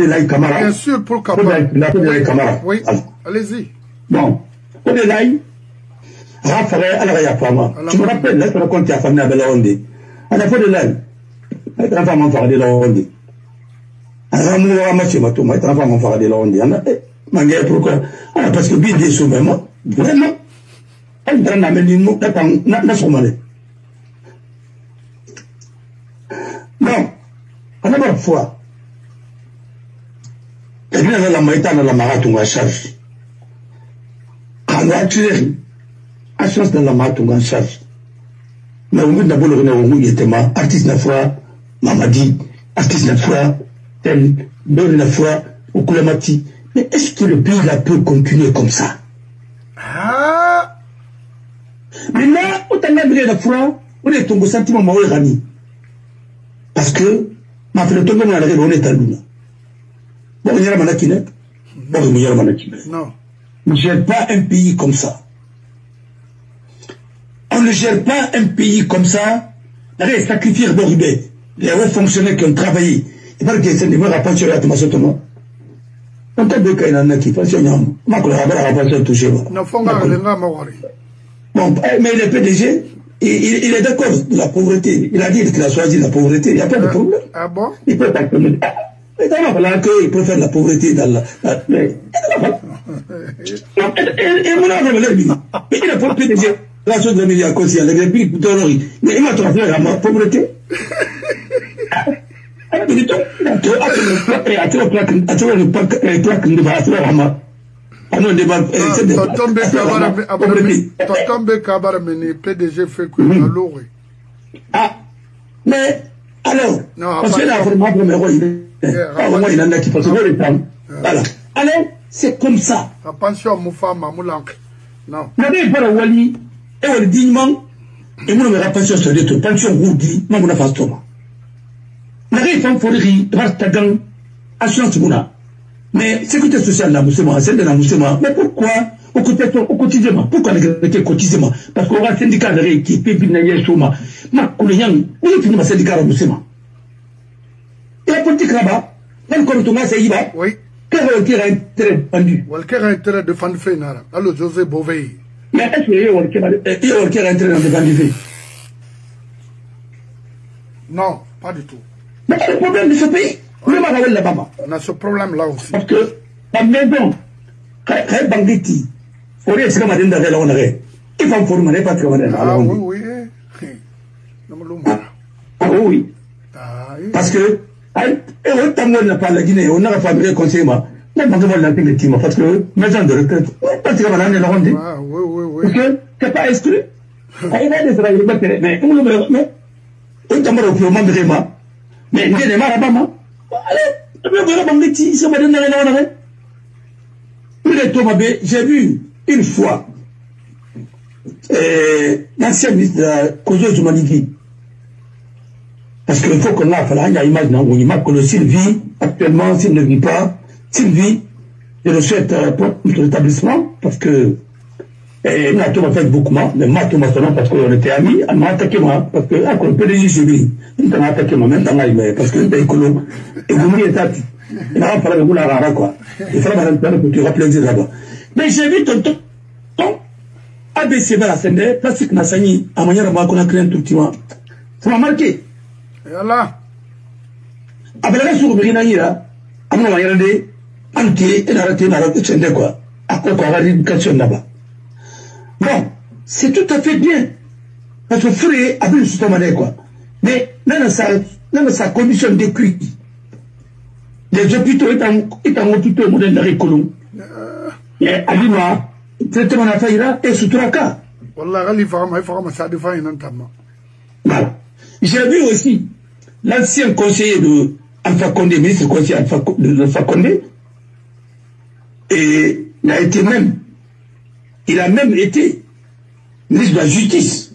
Laï Camara. Bien sûr, pour Camara. La peau de Laï Camara. Oui, allez-y. Bon, pour de Laï, Raphaël Alayapama. Tu me rappelles, là, tu racontes à famille à Belaonde. À la fois de Laï, elle est en femme en farde de la Ronde. À la moue à Mathieu Matoma, elle est en femme en farde de la Ronde. Mangé, pourquoi? Parce que bien des sous, vraiment, vraiment. Elle est en amener nous, n'a sommalé. Non, à la fois, elle vient de la maïta dans la marathon à charge. Quand on a tiré, à chance de la marathon en charge. Mais on veut d'abord le renouveau, il était artiste la fois, Mamadi, artiste la fois, tel, donne la fois, au Koulamati. Mais est-ce que le pays là peut continuer comme ça? Ah! Mais là, autant de la fois, on est tombé au sentiment Maoui Rani. Parce que, ma frère, tout le monde a l'arrêt, on est à l'une. Bon, il y a la manakine. Bon, il y a la manakine. Non. On ne gère pas un pays comme ça. On ne gère pas un pays comme ça. L'arrêt, sacrifier Boribé. Les hauts fonctionnaires qui ont travaillé. Il paraît que c'est une vraie pension à Thomas Sotomo. On t'a dit qu'il y en a qui fonctionnent. Ma collègue a pas touché. Non, faut pas aller là, Mawari. Bon, mais le PDG, il est d'accord de la pauvreté. Il a dit qu'il a choisi la pauvreté. Il n'y a pas de problème. Ah bon? Il peut pas. Mais d'abord, là, qu'il peut faire la pauvreté dans la. Mais mon âme est là, mais il a pas le PDG. La chose de milliards conscient, les républiques, mais il m'a trouvé la pauvreté. Tonton Kabara meni PDG fait que l'aurait. Ah, mais alors, parce que là, vraiment, il en a qui passent le temps. Voilà. Alors, c'est comme ça. Attention, Moufa, Mamoulank. Non. N'avez pas la Wali, et on dignement, et moi, je me pension sur les trucs, pension Roudi, moi, on a fait Thomas. N'avez pas Fouri, Rastagan, assurance Mouna. Mais sécurité sociale, la Moussema, celle de la Moussema, mais pourquoi au quotidiennement? Pourquoi les quotidiennement? Parce qu'on aura un syndicat de qui est Pépinaïe Souma. Ma Koulian, où est le syndicat de Moussema? Et la politique là-bas, même comme Thomas Saïba, oui. Quel a intérêt défendu? Quel a intérêt défendu Fénara? Alors, José Bové. Mais est-ce qu'il y a intérêt défendu? Non, pas du tout. Mais c'est le problème de ce pays. Même avec la Bama. On a ce problème-là aussi. Parce que la maison, quand Bangiti, il faut dire que madame d'avait la honorée. Il faut informer pas que madame. Ah oui, oui. Ah oui. Parce que, on n'a pas la Guinée, on n'a pas de conseil. On n'a pas de team parce que maison de retraite. Parce que madame est la ronde. Ah oui, oui, oui. Parce que c'est pas exclu. Il y a des travailleurs, mais on le met. On t'a marre au moment de Réma. Mais il y a des marres à Bama. Allez, j'ai vu une fois l'ancien ministre de la Kozo Zumanigi. Parce qu'il faut qu'on a fait la image dans l'image que s'il vit actuellement, s'il ne vit pas, s'il vit, je le souhaite pour notre établissement, parce que Nato m'a fait beaucoup mal, mais Mato m'a sonné parce qu'on était amis, elle m'a attaqué moi, parce que là, quand on peut les juger, il m'a attaqué moi, même dans l'aïe, parce que c'est écolo, et vous m'y êtes il n'a pas fallu vous la rara, quoi. Il fallait m'arrêter pour te rappeler là-bas. Mais j'ai vu tonton, ABC vers la Sende, plastique Nassani, à manière de qu'on a créé un tout petit mois. Ça m'a marqué. Et là, après la soupe, il y a là, à mon manière de, anti, et arrêté, Sende, quoi. À quoi qu'on a l'éducation là-bas. Bon, c'est tout à fait bien. Parce que Fré a vu le système quoi. Mais dans sa condition de cuit, les hôpitaux étant hôpitaux modèles de Récolon. Et Alima, traitement à Faïra et Soutraka. Voilà, ça défend notamment. Voilà. J'ai vu aussi l'ancien conseiller de Alpha Condé, ministre conseiller de Alpha Condé, et il a même été ministre de la Justice.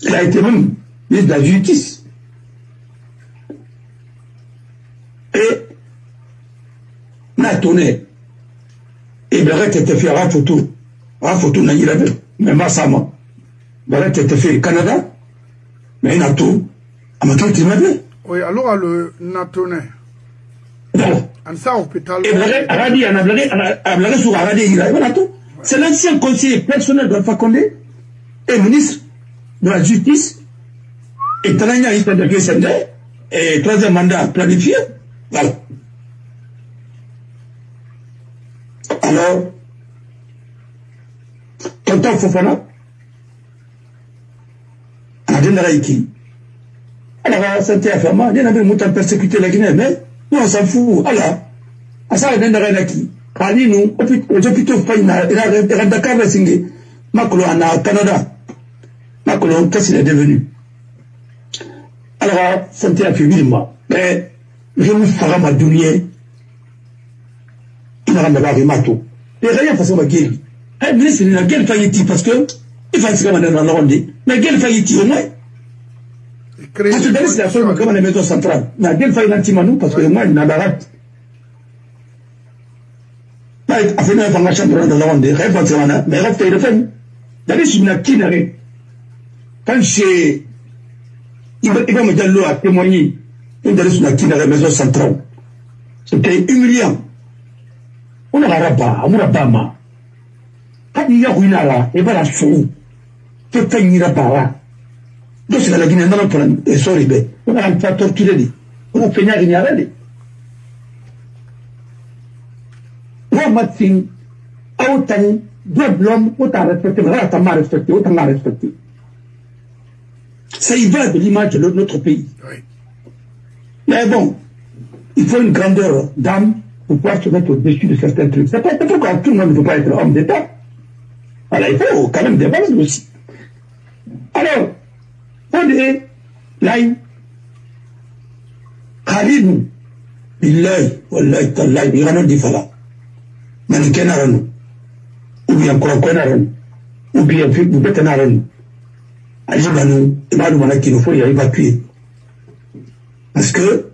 Il a été même ministre de la Justice. Et n'a tourné. Et Barrett était fait à photo. À photo, n'a mais Massama. Barrett était fait au Canada. Mais il a tout. Amateur Timade. Oui, alors le Natone. Voilà. En ça, hôpital. Et Aradi, on a blagué sur Aradi, voilà tout. C'est l'ancien conseiller personnel de Alpha Condé et ministre de la Justice. Et Tananya Issa de Sende. Et troisième mandat planifié. Voilà. Alors, tonton Fofana, on a dit Naraïki. Alors, santé à Fama, il y en avait mouton persécuté la Guinée, mais nous on s'en fout. Alors, à ça, il y a Naraïki. Car nous, aux hôpitaux, il y a Dakar, Makolo en Canada. Makolo, qu'est-ce qu'il est devenu? Alors, santé à Fima, mais je me ferai ma doulier. Il n'a pas de mato. Et rien façon ma gueule. Un ministre, il a gueule faillite parce que il faut se commander dans le rondé. Mais gueule faillite au moins. Parce que d'ailleurs, c'est la forme comme les maisons centrales. Mais gueule faillite anti-manou parce que moi, il n'a pas de pas à finir dans la chambre dans le rondé. Rien pas de ça, mais reste le fait. D'ailleurs, je suis une kinaré. Quand j'ai. Il va me dire l'eau à témoigner. Une d'ailleurs, sur la kinaré maison centrale. C'était humiliant. On a rabat, on a bama. Quand il y a une ala, et bien la sou, tu fais une rabara. Donc c'est la Guinée, non, pour les soribés. On a un peu torturé. On a fait une arène. On a matin, autant, deux blonds, autant respecté, autant respecté, autant respecté. Ça y va de l'image de notre pays. Mais bon, il faut une grandeur d'âme pour pouvoir se mettre au-dessus de certains trucs. C'est pas pourquoi tout le monde ne peut pas être homme d'État. Alors il faut quand même des bases aussi. Alors, on dit, là, Khalid, Billahi, Wallahi, Tallahi, il y a un différent. Maniken Arano, ou bien Korakon Arano, ou bien Boubetan Arano. Alibano, Emmanuel Manaki, il faut y évacuer. Parce que,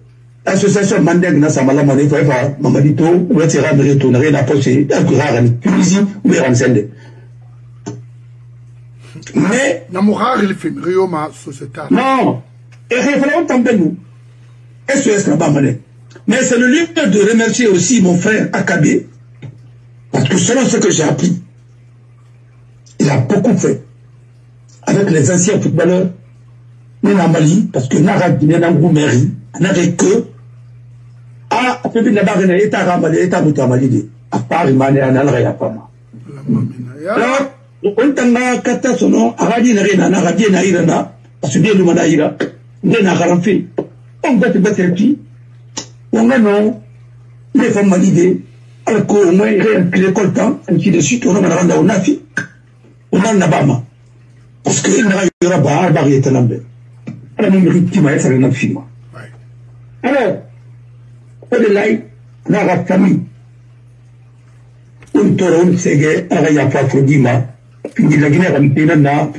l'association Mandeg n'a sa maladie, il faut faire Mamadito, ou être ramené, tourner la poche, et un Tunisie, ou bien Ransende. Mais. Namoura, il fait Rioma, société. Non. Et référons tamper nous. SOS là-bas, mané. Mais c'est le lieu de remercier aussi mon frère Akabé. Parce que selon ce que j'ai appris, il a beaucoup fait. Avec les anciens footballeurs. Nous, en Mali, parce que Nara Guinée, Nangou Mairie, n'avait que. Ah, à peu près là-bas, il est à Ramali, il est à Moutamali, à Paris, Mané, à Nalraya, Pama. Alors, on t'a kata sono aradi na rena na aradi na irana parce que nous mana ira ndena garanti on va te battre qui on a non les femmes malidées alors qu'on a l'école temps ainsi de suite on a randa on a fi on a nabama parce que il n'a ira ba barrière nambe alors mon rythme est ça na fi moi alors on est là na la famille on tourne sege araya pa fodima puis la Guinée ramène puis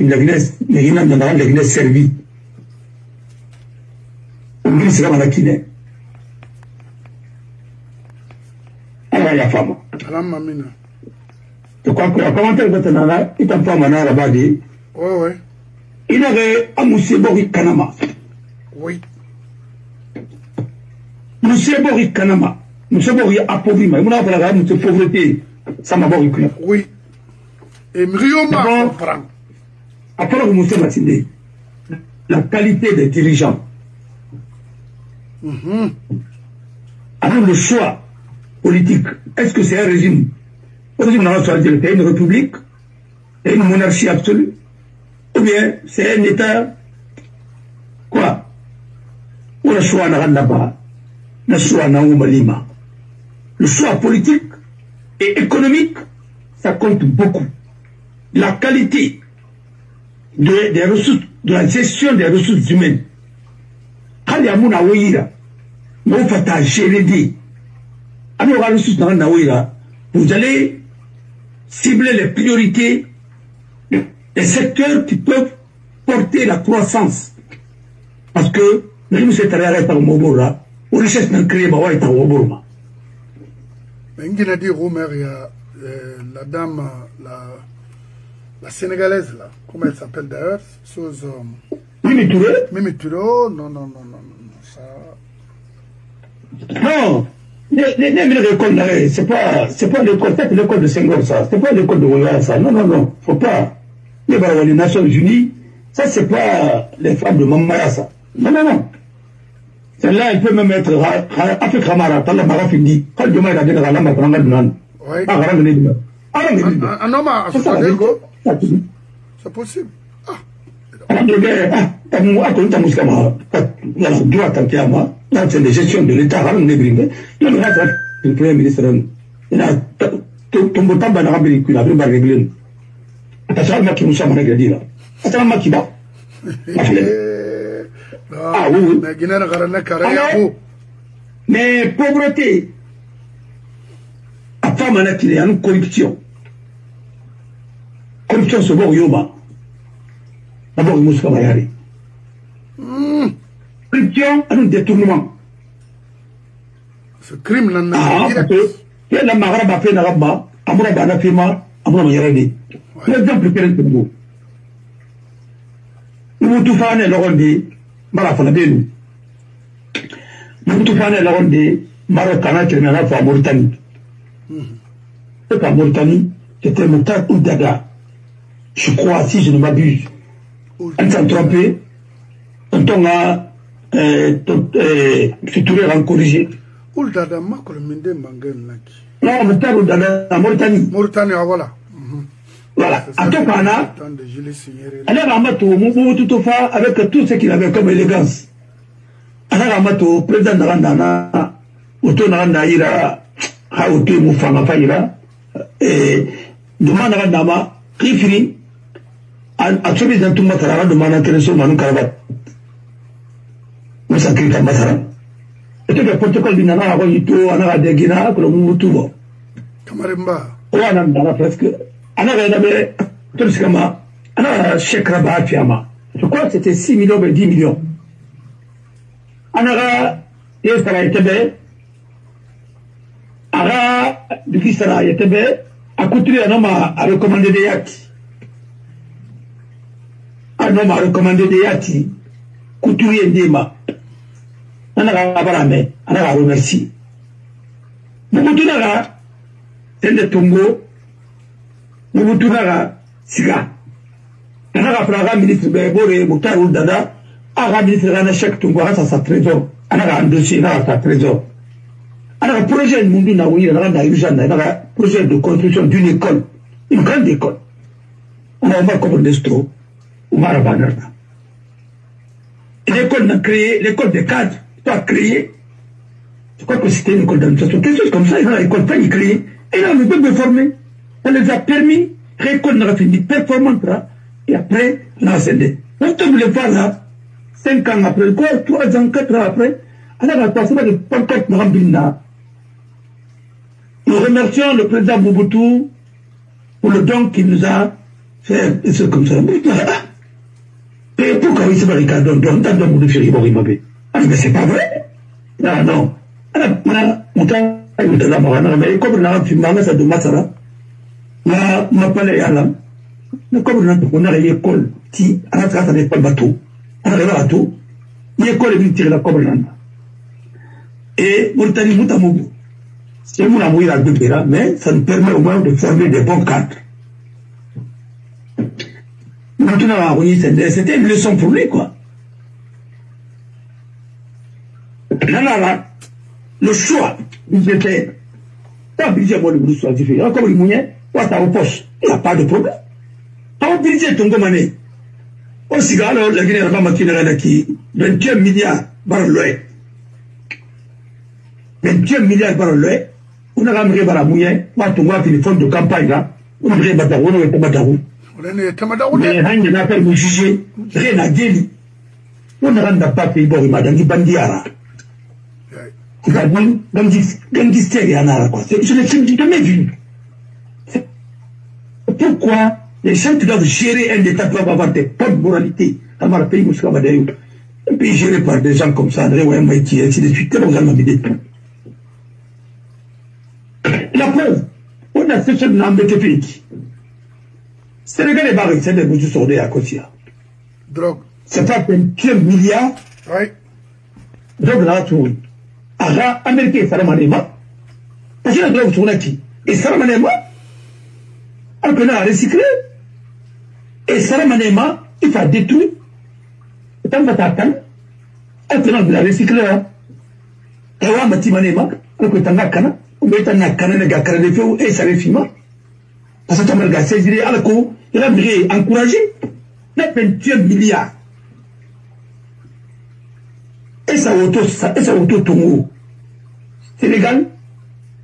la Guinée servie. On dit c'est comme la Guinée. Alors la femme. Je crois que la commentaire de Tanana est un peu manan là-bas dit. Oui. Il avait un monsieur Boris Kanama. Oui. Monsieur Boris Kanama. Monsieur Boris appauvri. Mais on a parlé de monsieur pauvreté. Ça m'a Boris. Oui. Et Mrioma comprend. Après que monsieur Matinde, la qualité des dirigeants. Alors le choix politique, est-ce que c'est un régime? Un régime dans la une république et une monarchie absolue? Ou bien c'est un État quoi? Ou le choix n'a là-bas, le choix n'a Malima. Le choix politique et économique, ça compte beaucoup. La qualité des ressources, de la gestion des ressources humaines. Quand il y a mon aouïra, nous faisons gérer des. Alors, les ressources dans l'aouïra, vous allez cibler les priorités des secteurs qui peuvent porter la croissance. Parce que, nous sommes allés par Mobora, on recherche de créer Mawa et Mobora. Mais il a dit, Romer, il y a la dame, la sénégalaise, là, comment elle s'appelle d'ailleurs, chose Mimi Touré. Mimi Touré, oh, non, non, non, non, non, ça... Non, c'est pas l'école, c'est l'école de Senghor, ça. C'est pas l'école de Ouattara, ça. Non, non, non, faut pas. Les Nations Unies, ça, c'est pas les femmes de Mamaya, ça. Non, non, non. Celle-là, elle peut même être Afrique Ramara, t'as la Mara Findi. Quand le Duma est à dire, la Mara Findi, oui. Un homme à Sodanego, c'est possible. C'est la gestion de l'État. Le Premier ministre, il a tombé dans la République, il a réglé. Attention, il nous sommes réglés là. Attention, il va. Ah oui. Mais pauvreté, à part maintenant qu'il y a une corruption. Corruption, c'est bon, Yoma. D'abord, il m'a dit. Corruption, un détournement. Ce crime là, parce que il y a la Maraba fait la Rabba, Amoura Bana Fema, Amoura Mayaradi. L'exemple que l'on peut. Nous tout faire le rendez, Marafalabelu. Nous tout faire le rendez, Marocana qui est en Mauritanie. C'est en Mauritanie, c'était Moutar Oudaga. Je crois, si je ne m'abuse. On s'est trompé. On a futuré corrigé. Ouldada, Makol Minde Mangen Naki. Non, Moutar Oudaga, en Mauritanie. Mauritanie, voilà. Voilà. À Tokana, alors Amato, tout avec tout ce qu'il avait comme élégance. Alors Amato, président de Randana, Auto Narandaïra, Haouté Moufanga Faïra, et demande Randama, Rifri, à celui d'un tout matara, demande intéressant Manu Karabat. Nous s'inquiète à Matara. Et tout le protocole du Nana, Royito, Anara de Guina, que le Moutubo. Kamarimba. Ouananda, presque. Je crois que c'était 6 millions et 10 millions. Anara, Yestara Etebe, Ara, Dukistara Etebe, a coutué un homme à recommander des yati. Un homme à recommander des yati, couturier Ndema. Anara Barame, Anara remercie. Moutunara, c'est le Tongo. Nous tournons Siga. On a rappelé ministre Bébore, Moutar Ouldada, un ministre de la chèque Tungora, ça trésor. On a un dossier, on a un trésor. On a un projet de Munduna, on a un projet de construction d'une école, une grande école. On a un comme Destro, on a un banana. Et l'école a créé, l'école des cadres, a créé. Je crois que c'était une école d'administration, quelque chose comme ça, ils ont l'école pas créée. Et là, on peut me former. Ça les a permis, récolte a fini performante là, et après, on a ascendé. On peut le faire là, 5 ans après, quoi, 3 ans, 4 ans après, on a passé de pancarte Nrambina. Nous remercions le président Mobutu pour le don qu'il nous a fait, et c'est comme ça. Et pourquoi il s'est barricadé dans le don de Firiborimabé? Ah, mais c'est pas vrai. Non, non. On a la morale, mais comme on a un film, ça de Massara. Ma palais à l'âme. Mais comme on a l'école, qui a la pas bateau, on a le bateau, l'école est venue tirer la commande. Et Mauritanie Moutamoubou. C'est mon amour à Bébéra, mais ça nous permet au moins de former des bons cadres. Maintenant, c'était une leçon pour lui, quoi. Là, le choix, il était, tant budget, moi, le boulot soit différent, comme il mouillait, au poche, il n'y a pas de problème. Quand on budget ton gomané, au cigare, la Guinée va maquiner qui 21 milliards par l'ouest. 21 milliards par l'ouest, on a ramené par la mouillée, on a fait les fonds de campagne là, on a fait Batarou, on a fait Batarou. Mais rien n'a fait me juger, rien n'a dit. On ne rend pas fait bon, il m'a dit Bandiara. Je l'ai jamais vu. Pourquoi les gens qui doivent gérer un État doivent avoir des bonnes moralités? Un pays géré par des gens comme ça, ainsi de suite. La preuve, on a ce chose dans le pays. Sénégal est barré, c'est des bouts de à Kosia. Drogue. C'est pas 21 milliards. Oui. Donc là, tu vois. Aga, Américain, ça m'a dit, parce que là, tu vois, et ça m'a dit, alors qu'on a recyclé, et ça m'a dit, il faut détruire. Et tant que tu attends, alors qu'on a recyclé, et on m'a dit, alors que tu as kana, on met un kana, les gars, les feux, et ça les filme. Parce que tu as regardé, c'est alors qu'il a encouragé, 21 milliards. Et ça auto Tongo. Sénégal,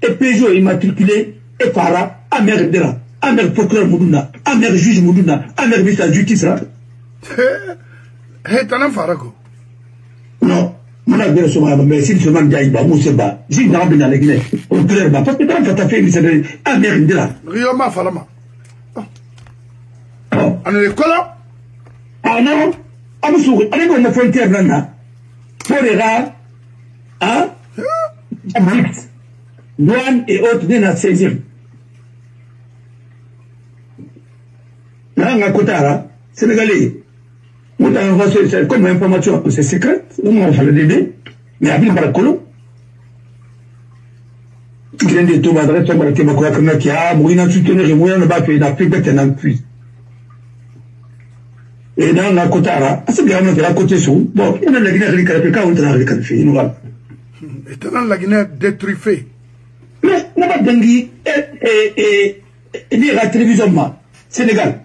et Peugeot immatriculé, et Para, Amer Dera, Amer procureur Moudouna, Amer juge Moudouna, Amer ministre de la justice. Hé, t'en as farako. Non, mon avis, mais si je m'en dis, Mousseba, j'ai n'a pas la Guinée, au clair, parce que dans ta fait, c'est Amer Dera. Rioma Falama. On est colons. Ah non, Amoussou, allez, on a fait un terme. Pour les rares, hein, douane et autres viennent à saisir. Là, on a Kotara, Sénégalais. On a envoyé comme information, c'est secret, on va le début, mais à Bilbarakolo. Il y a des tomates, il y a des tomates qui a Mouina soutenir et Mouina ne va pas faire d'Afrique, mais un puits. Et dans la Kotara, c'est bien, on a côté sous. Bon, il y a la Guinée récupérée, on a récupéré, nous voilà. Et dans la Guinée détruite. Mais, n'a pas d'angui, et la télévision, Sénégal.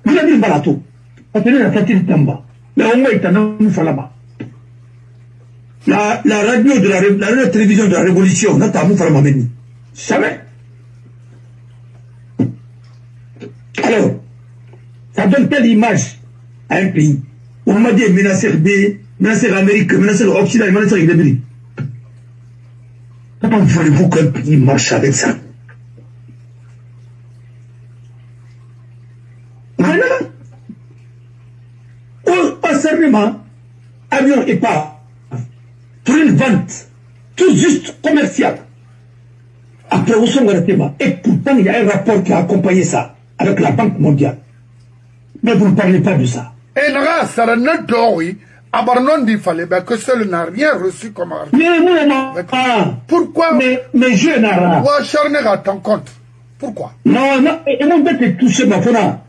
Vous avez un balato. Parce que la satire Tamba. Mais au moins, il y a un falama. La radio de la télévision de la Révolution, notamment Falama Meni. Jamais. Alors, ça donne telle image à un pays. On m'a dit menacer l'Amérique, menacer l'Occident, menacer les débris. Comment voulez-vous qu'un pays marche avec ça? Voilà. Au serment, avion et pas pour une vente, tout juste commerciale. Après, où sont les thémas? Et pourtant, il y a un rapport qui a accompagné ça avec la Banque mondiale. Mais vous ne parlez pas de ça. Et là, ça n'a oui. Abarnon dit fallait que seul n'a rien reçu comme argent. Mais non, pourquoi? Mais je n'ai rien. Pourquoi charner à ton compte? Pourquoi? Non, et on peut te toucher ma fona.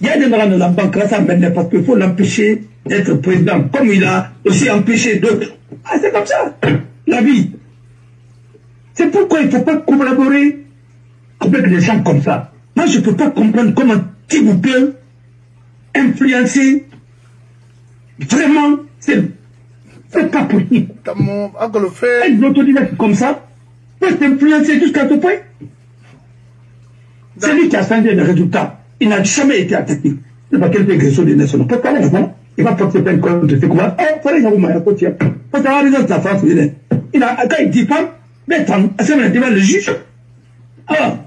Il y a des gens de la banque là, ça m'aide parce qu'il faut l'empêcher d'être président, comme il a aussi empêché d'autres. Ah, c'est comme ça, la vie. C'est pourquoi il ne faut pas collaborer avec des gens comme ça. Moi, je ne peux pas comprendre comment qui vous peut influencer. Vraiment, c'est pas possible. Un autodidacte comme ça peut t'influencer jusqu'à ce point. C'est lui qui a changé le résultat. Il n'a jamais été attaqué. C'est pas quelqu'un qui est des nations. Pourquoi là, il va porter plein de compte de ce qu'on va. Eh, il y a un côté. Parce qu'il y a la France. Il a, quand il dit pas, mais tant, à ce moment-là, devant le juge. Ah,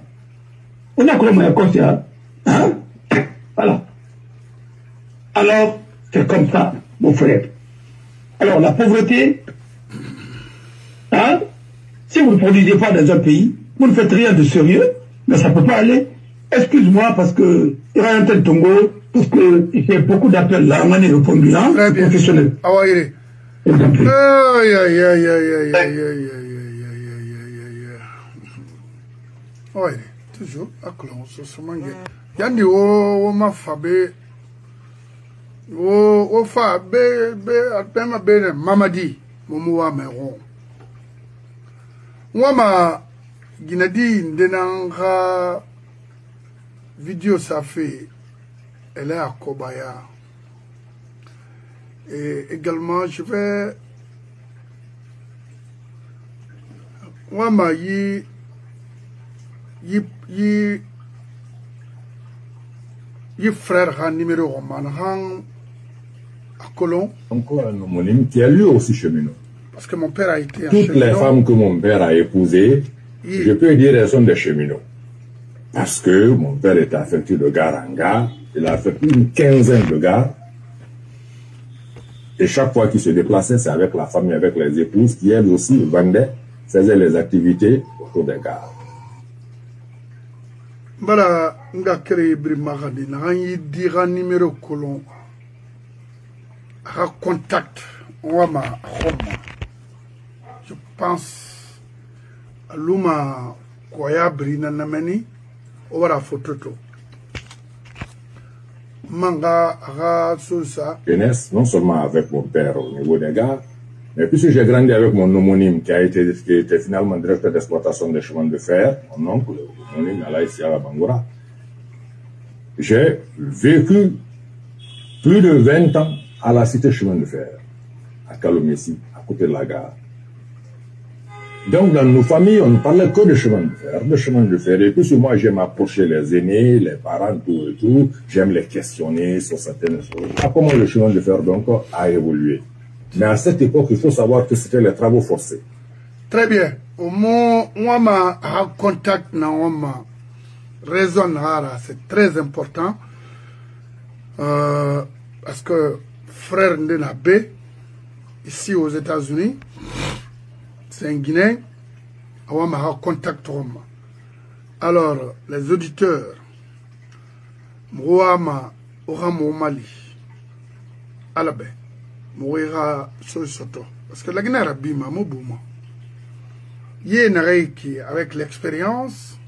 on a comment il y a côté. Hein? Voilà. Alors, c'est comme ça, mon frère. Alors, la pauvreté, hein? Si vous ne produisez pas dans un pays, vous ne faites rien de sérieux, mais ça ne peut pas aller. Excuse-moi parce que il y a un tel Tongo, parce qu'il y a beaucoup d'appels là, on a répondu là, professionnel. Ah ouais, aïe, aïe, aïe, aïe, aïe, aïe, aïe, aïe, ouais, toujours, à clon, ce moment. Yandi, oh, ma fabé, oh, fabé, à peine, Mamadi, Momoua, Meron. Moi, ma Guinadi, Ndenanga, vidéo ça fait, elle est à Kobaya. Et également, je vais, moi, ma yi frère, numéro roman, à Colomb. Encore un homonyme qui est lui aussi cheminot. Parce que mon père a été un cheminot. Toutes les femmes que mon père a épousées, je peux dire elles sont des cheminots. Parce que mon père était affecté de gare en gare, il a affecté une quinzaine de gares. Et chaque fois qu'il se déplaçait, c'est avec la famille, avec les épouses, qui elles aussi vendaient, faisaient les activités autour des gares. Voilà, nga créé Brimagadi, n'a rien dit numéro colon. à contact Wama Roma. Je pense à Luma Koya Brina Nameni Ora Fototo. Manga Ra Sousa. Jeunesse, non seulement avec mon père au niveau des gares, mais puisque j'ai grandi avec mon homonyme qui était finalement directeur d'exploitation des chemins de fer, mon oncle, l'homonyme Alaïs Yara Bangoura, j'ai vécu plus de 20 ans à la cité chemin de fer, à Kalomessi, à côté de la gare. Donc dans nos familles, on ne parlait que de chemin de fer. Et puis moi, j'aime approcher les aînés, les parents, tout et tout. J'aime les questionner sur certaines choses. Comment le chemin de fer donc a évolué. Mais à cette époque, il faut savoir que c'était les travaux forcés. Très bien. Au moins, moi, ma contact na ma raison rara, c'est très important. Parce que frère Ndena B, ici aux États-Unis, c'est un Guinéen, on m'a contact. Alors, les auditeurs, Mouama, Oramo Mali, Alabé, Mouira Soto, parce que la Guinée Arabi m'a moubouma. Il y a une règle qui, avec l'expérience,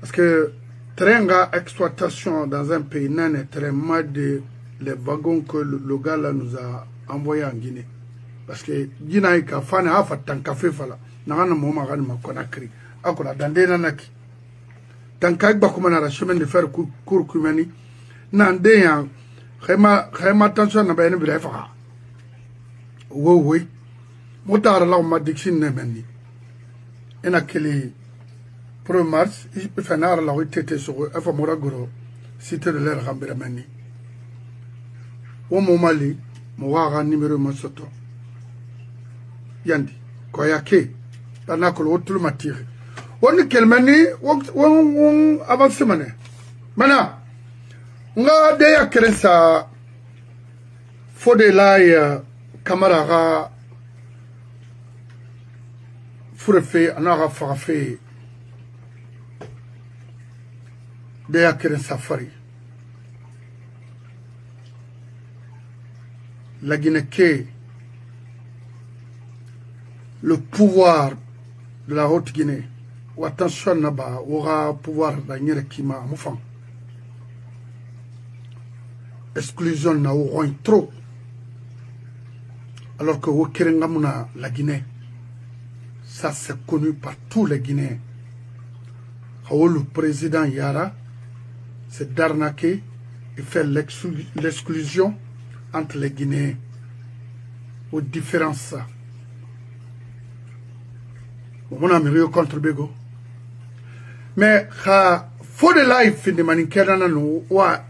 parce que train exploitation dans un pays n'est très mal de les wagons que le gars là nous a envoyés en Guinée. Parce que Guinée a fait un café fala. N'ana moma gani ma Conakry. Akola dandena naki. Tanka ba kuma na chemin de fer cour kumani. Nande ya khema tension na bayene bi fa. Wo. Motara la ma diction ne menni. Ena kele 1er mars, il peut faire la retraite sur un moragoro, cité de l'air Rambiramani. Au Mali, Moara numéro Masoto. Yandi, Koyake, Tanakolo, tout le matière. On est quel mani, on avance mané. Mana, on a déjà créé ça. Faut de l'ail, camarade, Fourefé, Anara Farafé. Deya Keren Safari. La Guinée, le pouvoir de la Haute-Guinée, ou attention là-bas, aura pouvoir d'Agnere Kima, Moufan. Exclusion n'a aura trop. Alors que au Kerengamuna, la Guinée, ça c'est connu par tous les Guinéens. Le président Yara, c'est d'arnaquer et faire l'exclusion entre les Guinéens aux différences. On a mis contre Bego. Mais il faut de life de manière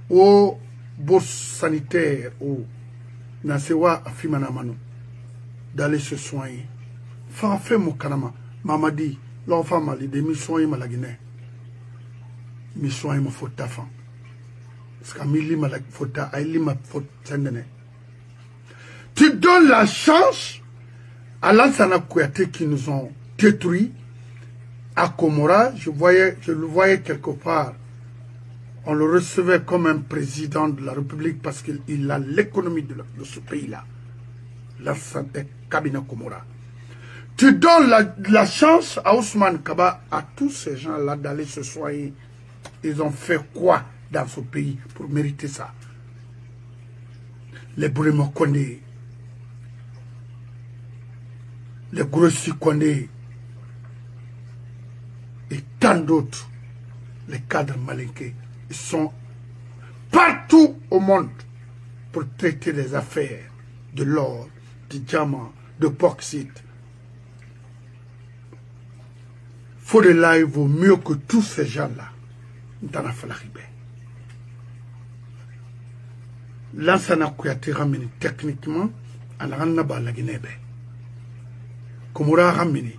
ou bourse sanitaire ou nasewa afimanamano d'aller se soigner. Fait mon kanama, Mamadi, l'enfant m'a dit des missions ma la Guinée. Mission ma faute ta femme. Parce qu'à mili ma la faute ta aili ma faute sendene. Tu donnes la chance à Lansana Kouyaté qui nous ont détruits. À Komora, je le voyais quelque part. On le recevait comme un président de la République parce qu'il a l'économie de ce pays-là. La santé cabinet Komora. Tu donnes la chance à Ousmane Kaba, à tous ces gens-là d'aller se soigner. Ils ont fait quoi dans ce pays pour mériter ça? Les Bourimo Kondé, les Grossi Kondé, et tant d'autres, les cadres malinqués, ils sont partout au monde pour traiter des affaires de l'or, du diamant, de bauxite. Faut de là, il vaut mieux que tous ces gens-là. Lansana Kouyaté ramène techniquement à la Rannaba la Guinée. Komora ramène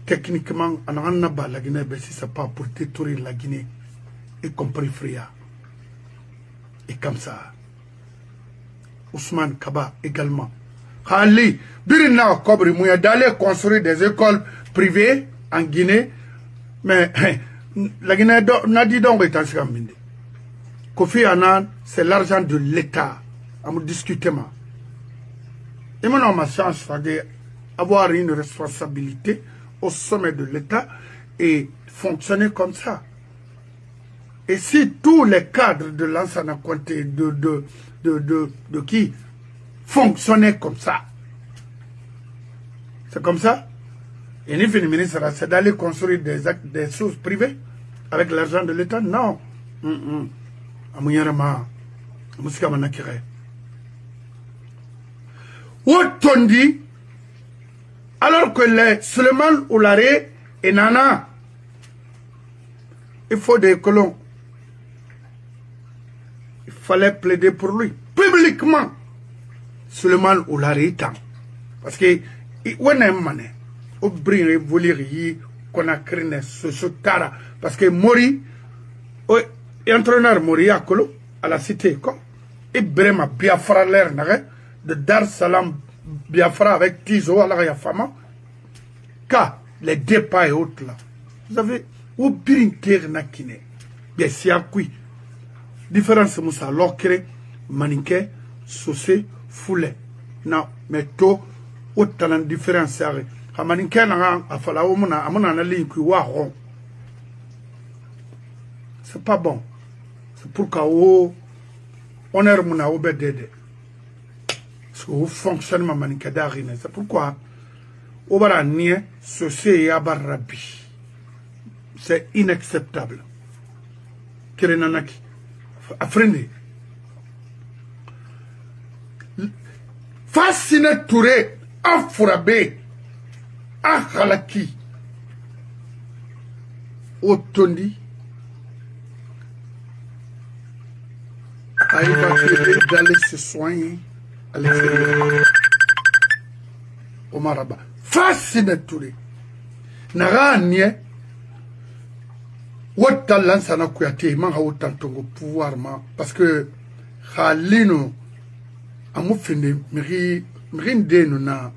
techniquement à la Rannaba la Guinée si ce n'est pas pour détruire la Guinée, y compris Fria. Et comme ça, Ousmane Kaba également. Khali, Birina Kobri Mouya d'aller construire des écoles privées en Guinée, mais la Guinée n'a dit donc Kofi Annan, c'est l'argent de l'État. On me discute. Et maintenant, ma chance d'avoir une responsabilité au sommet de l'État et fonctionner comme ça. Et si tous les cadres de Lansana Conté, de qui fonctionnaient comme ça, c'est comme ça. Et ni fini ministre, c'est d'aller construire des choses privées avec l'argent de l'État? Non. Otondi, alors que les Suleiman Oularé et Nana, il faut des colons. Il fallait plaider pour lui, publiquement. Suleiman Oularé tant. Parce que, on a un mané, au brin voler qu'on a créé ce tara. Parce que Mori, entraîneur Mori à Kolo, à la cité, quoi. Et Brema Biafra l'air, de Dar Salam Biafra avec Tizo à la Fama, car les départs et autres là, vous avez ou bien terre nakine, bien si à qui différence moussa l'ocre, maniquet, saucé, foulet, non, mais tôt, autant de différence à maniquet n'a a fallu au mona, à mon analyse qui waron. C'est pas bon. C'est pourquoi on est mon obédé. Au fonctionnement manikadari, c'est pourquoi au baranier ceci abarabi, c'est inacceptable. Kerenanaki, affrené. Fasciné Touré, Afurabé, Akhalaki, Otondi, a évacué d'aller se soigner. À l'extérieur. Omaraba. Fasciné Touré. Nara nie. Wata lansana kuyate manga autant tongo pouvoir ma. Parce que Khalino amu fini mirinde no na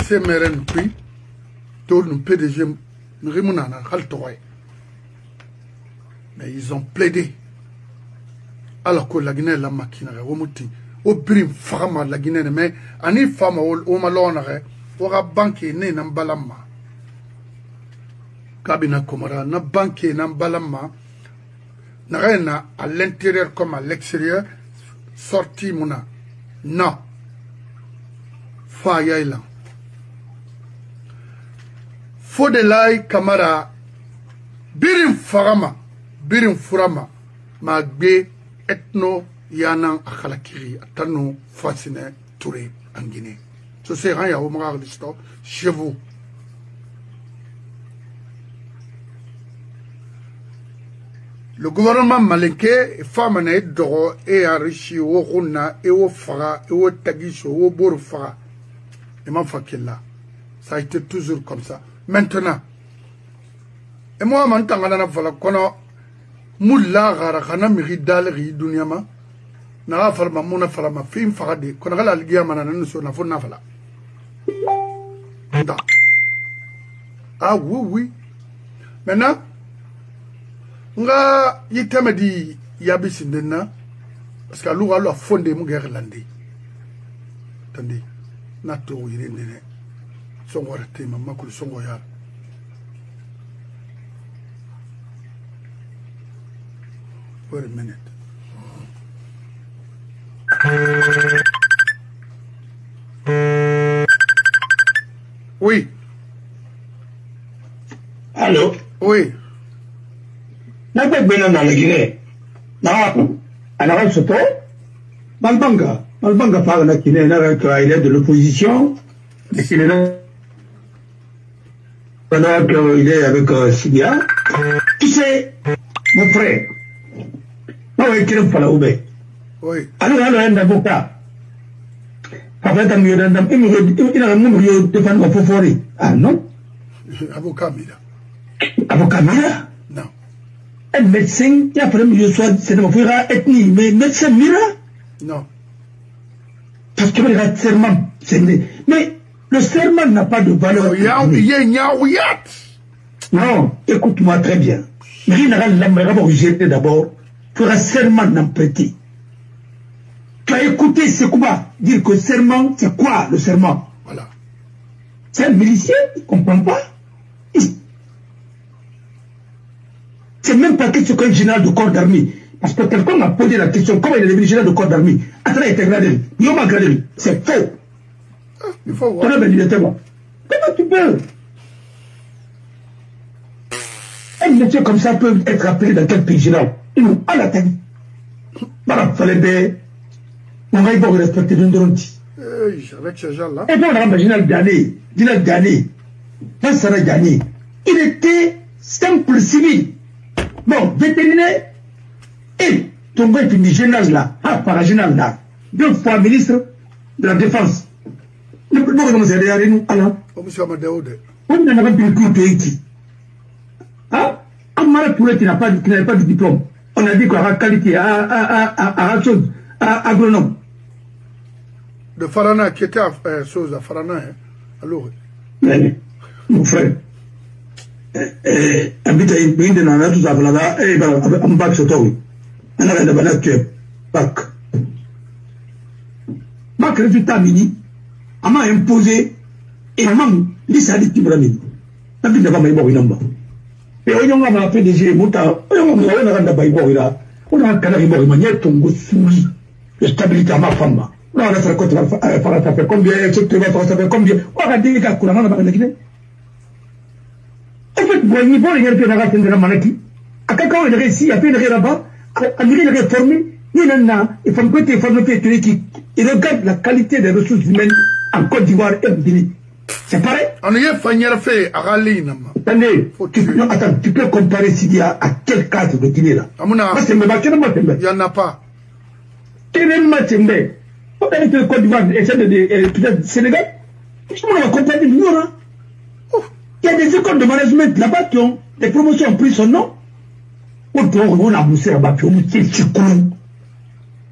semeren puis tout le PDG mirimuna na khaltoy. Mais ils ont plaidé. Alors que la Guinée la machine a remonté. Au prix fama la Guinée, mais ani fama au malonare, aura banque né n'ambalama. Kabina Komara, na banque n'ambalama, n'a rien à l'intérieur comme à l'extérieur, sorti mouna. Non. Fa yaïla. Fodelai Kamara, birim farama, birim furama, ma gbe ethno. Yana Akhalakiri, Atano, Fasciné, Touré, en Guinée. Ce c'est rien, au Marar d'histoire, chez vous. Le gouvernement malinqué, femme n'est d'oro, et enrichi, au Runa, et au Fara, et au Tagicho, au Bourfara. Et m'en fait là. Ça a été toujours comme ça. Maintenant, et moi, maintenant, on a fait qu'on Moula, Rarakana, Miridal, Dunyama. N'a farma mona farama film farade qu'on a la ligue manana sur la fona fala. Ah oui. Maintenant, nga yitama di yabisi ndena parce que l'oura lo fondé mu gerlandi. Tandi na to yire ndene. Songo rate mama ko songo ya. Wait a minute. Oui. Allô? Oui. N'a pas bien dans la Guinée. N'a pas soto. Malbanga parle de la Guinée, il est de l'opposition. Et qu'il est là. Pendant qu'il est avec Sibia. Tu sais, mon frère. Moi, il ne pas la oubé. Oui. Alors, il y a un avocat. Après, il y a un avocat. Ah non? Avocat Mira. Avocat Mira? Non. Un médecin qui a fait le choix de cette ethnie, mais médecin Mira? Non. Parce que le serment, mais le serment n'a pas de valeur. Non, écoute-moi très bien. Mais il n'a pas d'abord rejeté d'abord fera serment d'en prêter. Tu as écouté Sekouba dire que serment, c'est quoi le serment? Voilà. C'est un milicien, il ne comprend pas. C'est même pas question qu'un général de corps d'armée. Parce que quelqu'un m'a posé la question, comment il est devenu général de corps d'armée? Attends, il était gradé. Il m'a gradé. C'est faux. Il faut voir. Comment tu peux? Un monsieur comme ça peut être appelé dans quel pays général? Il nous a la tête. Voilà, fallait bien. On va y voir respecter le Ndoronti. Avec ces gens-là. Et puis on a général Ghané. Général Ghané. Lansana Ghané. Il était simple civil. Bon, vétérinaire. Et ton gars est général là, paragénéral là, 2 fois ministre de la Défense. Nous comment c'est derrière nous, alors. Oh, monsieur Amadéode. On n'a pas pu le ici. Ah, Amara Touré qui n'avait pas de diplôme. On a dit qu'on a qualité à agronome. De Farana qui était à chose à Farana, hein. Alors. Mon frère. Habite une de nos tous à Valada, et un bac sur toi. On a la banane que bac. Bac résultat mini, on m'a imposé, et on m'a dit ça dit Tibrami. La vie n'a pas maïbo une nombre. Et on a fait des jeux, on a un baïbo là, on a un canard mort, il m'a dit ton goût souris, de stabilité à ma femme. On a fait quoi, ça fait combien, ça fait combien, on a dit qu'à Kourana, on a fait. En fait, vous voyez, bon, il y a un peu de la maladie. À quelqu'un, il réussit, il y a plus de là-bas, à lui, il est formé, il en a, il faut que tu formes qui, il regarde la qualité des ressources humaines en Côte d'Ivoire et en Guinée. C'est pareil. On y a fait à Raleigh, attendez, attends, tu peux comparer s'il y a à quel cadre de Guinée là? Il n'y en a pas. Quel est le match? On a été le Côte d'Ivoire et celle de Sénégal. On va comparer de l'Ivoire. Il y a des écoles de management là-bas qui ont des promotions ont pris son nom. On a boussé là-bas, puis on a dit c'est cool.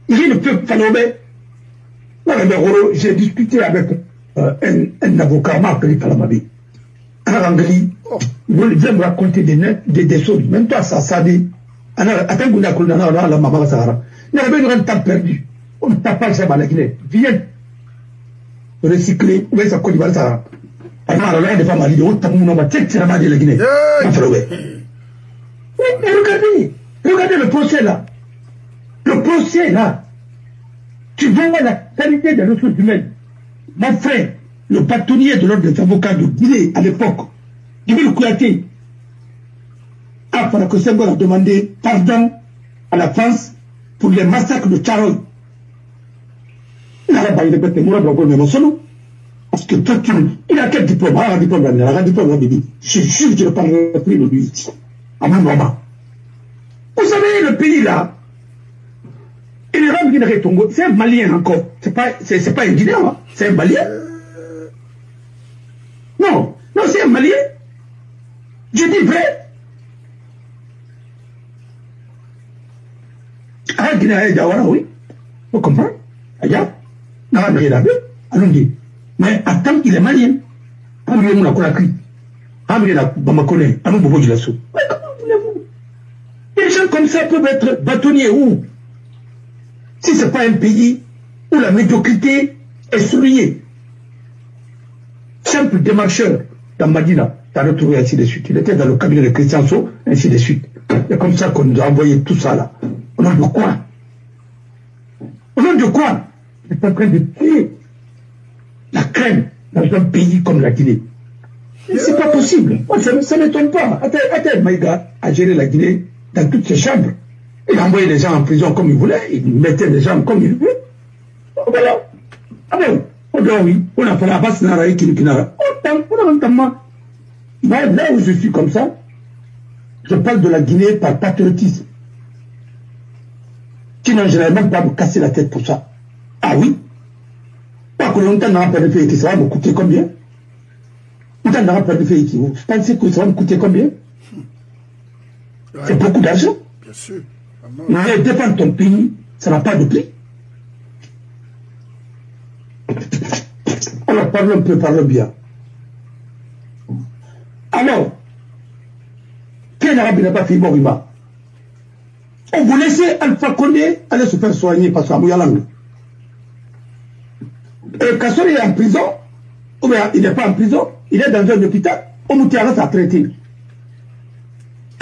Il ne peut pas nommer. J'ai discuté avec un avocat, Marc Kalamabi. En anglais, il vient me raconter des choses. Même toi, ça dit. Attends, on a la maman Sahara. Il y avait un temps perdu. On ne tape pas ça à la Guinée. Viens recycler. Où est-ce qu'on va Sahara? Alors, des femmes à l'idée, on va checker la de la Guinée. Regardez le procès là. Le procès là. Tu vois la qualité des ressources humaines. Mon frère, le bâtonnier de l'ordre des avocats de Guinée à l'époque, Djibril Kouyaté, a fallu que Senghor a demandé pardon à la France pour les massacres de Tcharoy. Il a pas répété, parce que toi, il a quel diplôme? Il a un diplôme, il a un diplôme, je suis sûr que je ne parlerai plus de lui ici, à mon moment. Vous savez, le pays là, il est rempli de Tongo, c'est un Malien encore. C'est pas un Guinéen, hein? C'est un Malien. Non, c'est un Malien. Je dis vrai. Ah, Guinéen, Jawara, oui. Vous comprenez? Aïe, non, rien à voir. Allons-y. Mais attends, il est malien. Les gens comme ça peuvent être bâtonniers où? Si ce n'est pas un pays où la médiocrité est soulignée. Simple démarcheur dans Madina, tu as retrouvé ainsi de suite. Il était dans le cabinet de Christian Sceaux, ainsi de suite. C'est comme ça qu'on nous a envoyé tout ça là. Au nom de quoi? Au nom de quoi? On est en train de tuer la crème dans un pays comme la Guinée. C'est pas possible. Ça ne m'étonne pas. Attends, Maïga a géré la Guinée dans toutes ses chambres. Il a envoyé les gens en prison comme il voulait. Il mettait les gens comme il veut. Voilà. Ah ben, oui. On a fait la basse naraï qui n'a. Là où je suis comme ça, je parle de la Guinée par patriotisme. Sinon, je n'aurais même pas me casser la tête pour ça. Ah oui? Pas que longtemps n'a pas fait ça va me coûter combien? Longtemps n'a pas fait ici. Vous pensez que ça va me coûter combien? C'est beaucoup d'argent. Bien sûr. Mais dépend de ton pays, ça n'a pas de prix. Alors, parlons peu, parlons bien. Alors, quel arabe n'a pas fait Morima? On vous laissez Alpha Condé aller se faire soigner parce qu'à Mouyalang. Et Kassori est en prison, ou bien il n'est pas en prison, il est dans un hôpital, on nous tient à traiter.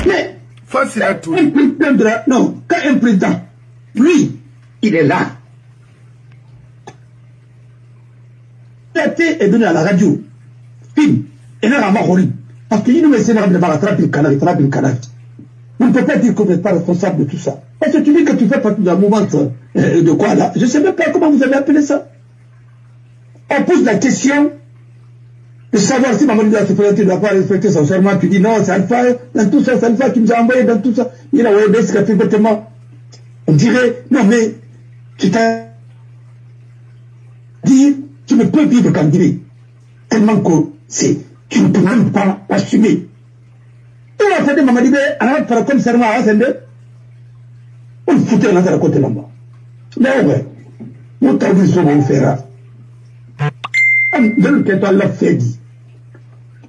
Mais, facile à tout. Non, quand un président, lui, il est là. est donné à la radio. Film. Et là, parce qu'il nous met de le canal. Vous ne pouvez pas dire que vous n'êtes pas responsable de tout ça. Parce que tu dis que tu fais partie d'un mouvement de quoi là? Je ne sais même pas comment vous avez appelé ça. On pose la question de savoir si Mamadou de la Sécurité ne doit pas respecter son serment. Tu dis non, c'est Alpha, dans tout ça, c'est Alpha qui nous a envoyé dans tout ça. Il a envoyé des bêtement. On dirait, non mais, tu t'as dit, tu ne peux vivre qu'en Guinée. Tellement que tu ne peux même pas assumer. On a fait des Mamadou, on a fait comme serment à Asende. On le foutait dans la côté là-bas. Mais ouais, on t'a vu ce qu'on fera.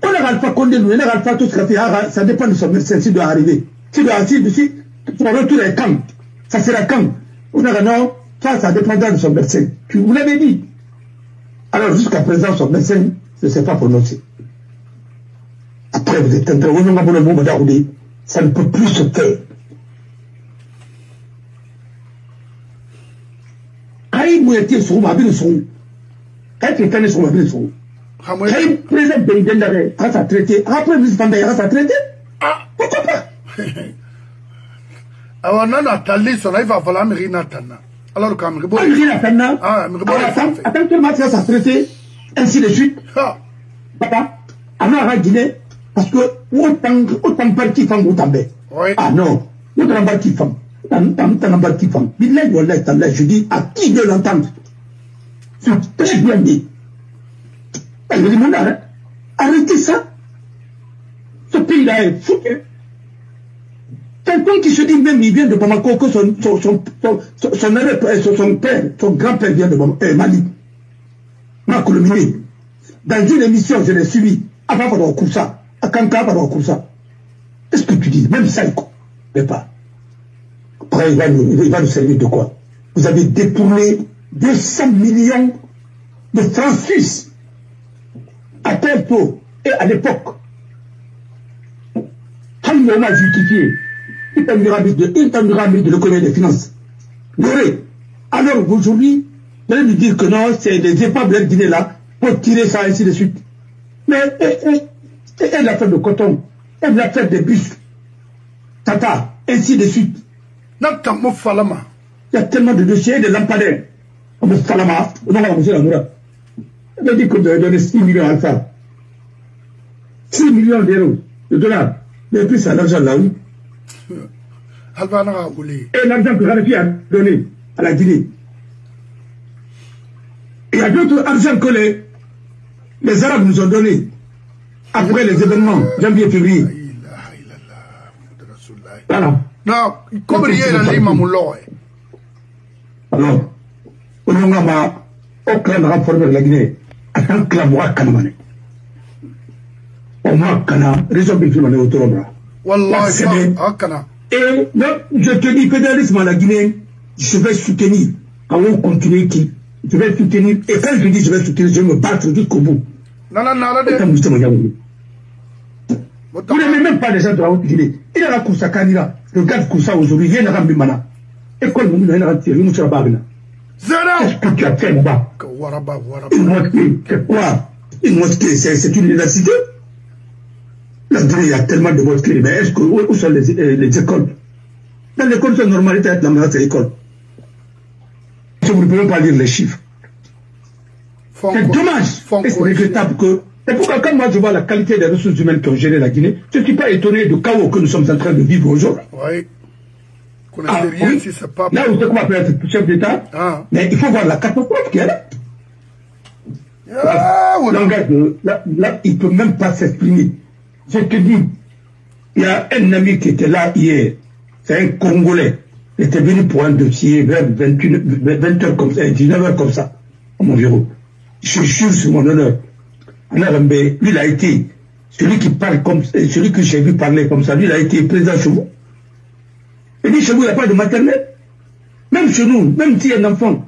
On a Alpha Condé, on a Alpha tout ce qu'il fait, ça dépend de son médecin s'il doit arriver. S'il doit arriver, son retour est quand? Ça sera quand? On a non, ça dépendra de son médecin. Vous l'avez dit. Alors jusqu'à présent, son médecin ne s'est pas prononcé. Après, vous êtes entré, ça ne peut plus se faire. Aïe, vous étiez sur ma ville, quand tu es sur ma ville, le président Béindendare a traité, après le ministre Bandaya a traité. Pourquoi pas? Alors, on a talé sur la il va falloir me Natana. Alors, quand même, attends que le match a traité, ainsi de suite. Papa, on a Guinée, parce que autant parti femme autant bé. Ah non, autant parti femme. Je dis à qui de l'entendre. C'est très bien dit. Elle me dit, arrêtez ça. Ce pays-là est foutu. Quelqu'un qui se dit même, il vient de Bamako, que son père, son grand-père vient de Mali. Marc Lomini. Dans une émission, je l'ai suivi. Avant de Koussa. À Kanka, de Koussa. Qu'est-ce que tu dis? Même ça, il ne pas. Après, il va nous servir de quoi? Vous avez détourné 200 millions de francs suisses à tel taux et à l'époque. On a justifié. Il est de l'économie des finances. Alors aujourd'hui, vous allez nous dire que non, c'est des épaves de Guinée là pour tirer ça ainsi de suite. Mais et l'affaire de coton, et l'affaire des bus, tata, ainsi de suite. Il y a tellement de dossiers, de lampadaires. On a Falama, on a monsieur Lamoura. Il a dit qu'on devait donner 6 millions à Alpha. 6 millions d'euros, de dollars. Mais puis ça, l'argent là où? Et l'argent que Ranafi a donné à la Guinée. Il y a d'autres argent que les Arabes nous ont donné après les événements janvier-février. Voilà. Non, comme il y a un lima moulo. Alors, on a aucun renforcer la Guinée. Attends que la voix canamane. On m'a cana, raison de filmer autour. Wallah, et je te dis, fédéralisme à la Guinée, je vais soutenir. Quand on continue qui, je vais soutenir. Et quand je dis je vais soutenir, je vais me battre jusqu'au bout. Non. Vous n'aimez même pas les gens de la Haute-Guinée. Il a la Koussa Kanira. Regarde Koussa aujourd'hui, il y a un Bimana. École Moumina, il y a un tiré, nous sommes Bagna. Qu'est-ce que tu as fait là-bas? Une mosquée, c'est quoi? Une mosquée, c'est une université. Là, il y a tellement de mosquées, mais est-ce que où sont les écoles? Dans l'école, c'est normalité d'être dans cette école. Vous ne pouvez pas lire les chiffres. C'est dommage. C'est regrettable que. Et pourquoi, quand moi je vois la qualité des ressources humaines qui ont géré la Guinée, je ne suis pas étonné du chaos que nous sommes en train de vivre aujourd'hui. Oui. Oui. Si pas... Là, vous savez comment peut être chef d'État, mais il faut voir la catastrophe qui est là. Là, il ne peut même pas s'exprimer. Je te dis, il y a un ami qui était là hier, c'est un Congolais. Il était venu pour un dossier vers 20h comme ça, 19h comme ça, à mon bureau. Je jure sur mon honneur. Lui, il a été, celui qui parle comme celui que j'ai vu parler comme ça, lui, il a été président chez vous. Il dit, chez vous, il n'y a pas de maternelle. Même chez nous, même si un enfant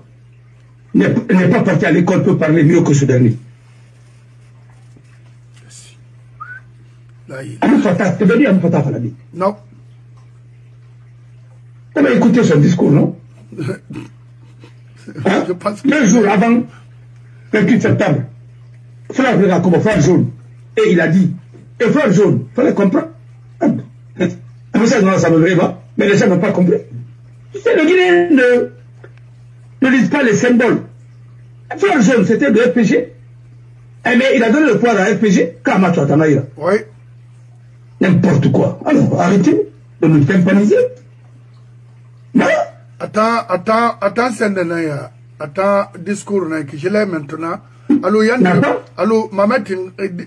n'est pas parti à l'école, peut parler mieux que ce dernier. Non. On a écouté son discours, non? Hein? 2 jours avant, 28 septembre, frère comme frère jaune. Et il a dit, et frère jaune, il fallait comprendre. Après ça, non, ça me verrait pas, mais les gens n'ont pas compris. Le Guinéen ne lit pas les symboles. Frère jaune, c'était de RPG. Mais il a donné le pouvoir à RPG, Kamato Atanaïra. Oui. N'importe quoi. Alors, arrêtez de nous tympaniser. Non? Attends, Sendenaya. Attends, discours, je l'ai maintenant. Allô, Yann, allô, Mamet,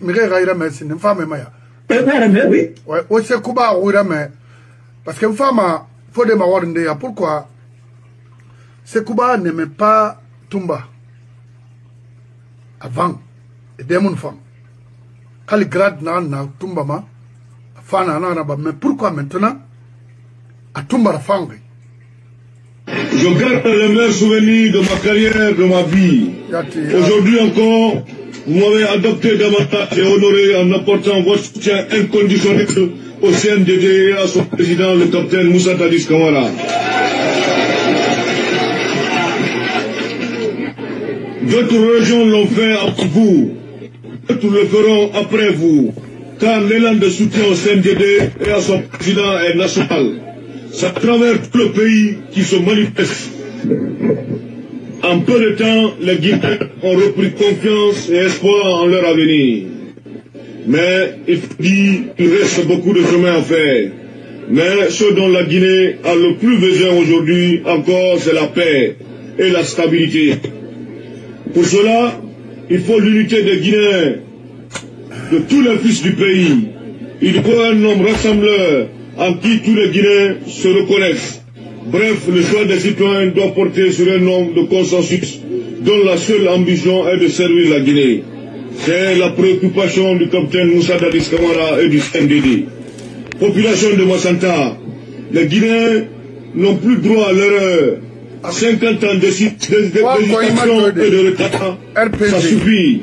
Mire Raira, mais c'est une femme, Maya. Oui. Oui, c'est Kuba, oui, mais. Parce qu'une femme, il faut demander pourquoi. C'est Kuba n'aimait pas Tumba. Avant. Et des mon femme. Quand le grade n'a Tumba, mais pourquoi maintenant à Tumba Fang? Je garde les meilleurs souvenirs de ma carrière, de ma vie. Aujourd'hui encore, vous m'avez adopté davantage et honoré en apportant votre soutien inconditionnel au CNDD et à son président, le capitaine Moussa Dadis Camara. D'autres régions l'ont fait avant vous, d'autres le feront après vous. Car l'élan de soutien au CNDD et à son président est national. C'est à travers tout le pays qui se manifeste. En peu de temps, les Guinéens ont repris confiance et espoir en leur avenir. Mais il faut dire qu'il reste beaucoup de chemin à faire. Mais ce dont la Guinée a le plus besoin aujourd'hui encore, c'est la paix et la stabilité. Pour cela, il faut l'unité des Guinéens, de tous les fils du pays. Il faut un homme rassembleur en qui tous les Guinéens se reconnaissent. Bref, le choix des citoyens doit porter sur un homme de consensus dont la seule ambition est de servir la Guinée. C'est la préoccupation du capitaine Moussa Dadis Camara et du CNDD. Population de Massanta, les Guinéens n'ont plus droit à l'erreur. 50 ans d'hésitation et de retard, ça suffit.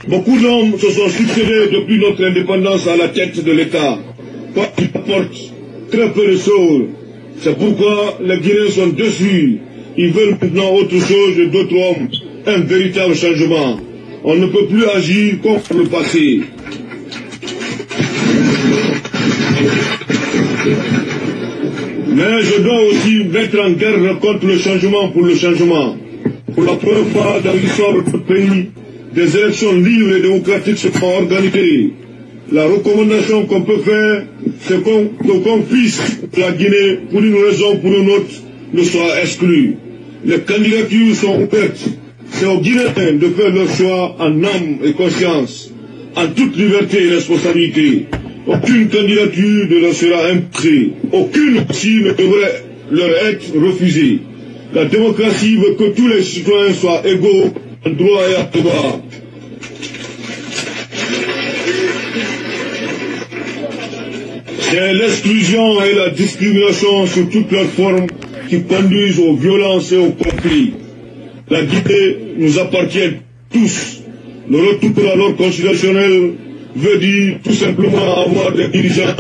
Beaucoup d'hommes se sont succédés depuis notre indépendance à la tête de l'État. Quoi qu'il apporte très peu de choses. C'est pourquoi les Guinéens sont déçus. Ils veulent maintenant autre chose et d'autres hommes. Un véritable changement. On ne peut plus agir comme le passé. Mais je dois aussi mettre en guerre contre le changement pour le changement. Pour la première fois dans l'histoire de notre pays, des élections libres et démocratiques se sont organisées. La recommandation qu'on peut faire, c'est qu'aucun fils de la Guinée, pour une raison ou pour une autre, ne soit exclu. Les candidatures sont ouvertes. C'est aux Guinéens de faire leur choix en âme et conscience, en toute liberté et responsabilité. Aucune candidature ne leur sera imposée. Aucune aussi ne devrait leur être refusée. La démocratie veut que tous les citoyens soient égaux en droit et à devoir. C'est l'exclusion et la discrimination sous toutes leurs formes qui conduisent aux violences et aux conflits. La Guinée nous appartient tous. Le retour à l'ordre constitutionnel veut dire tout simplement avoir des dirigeants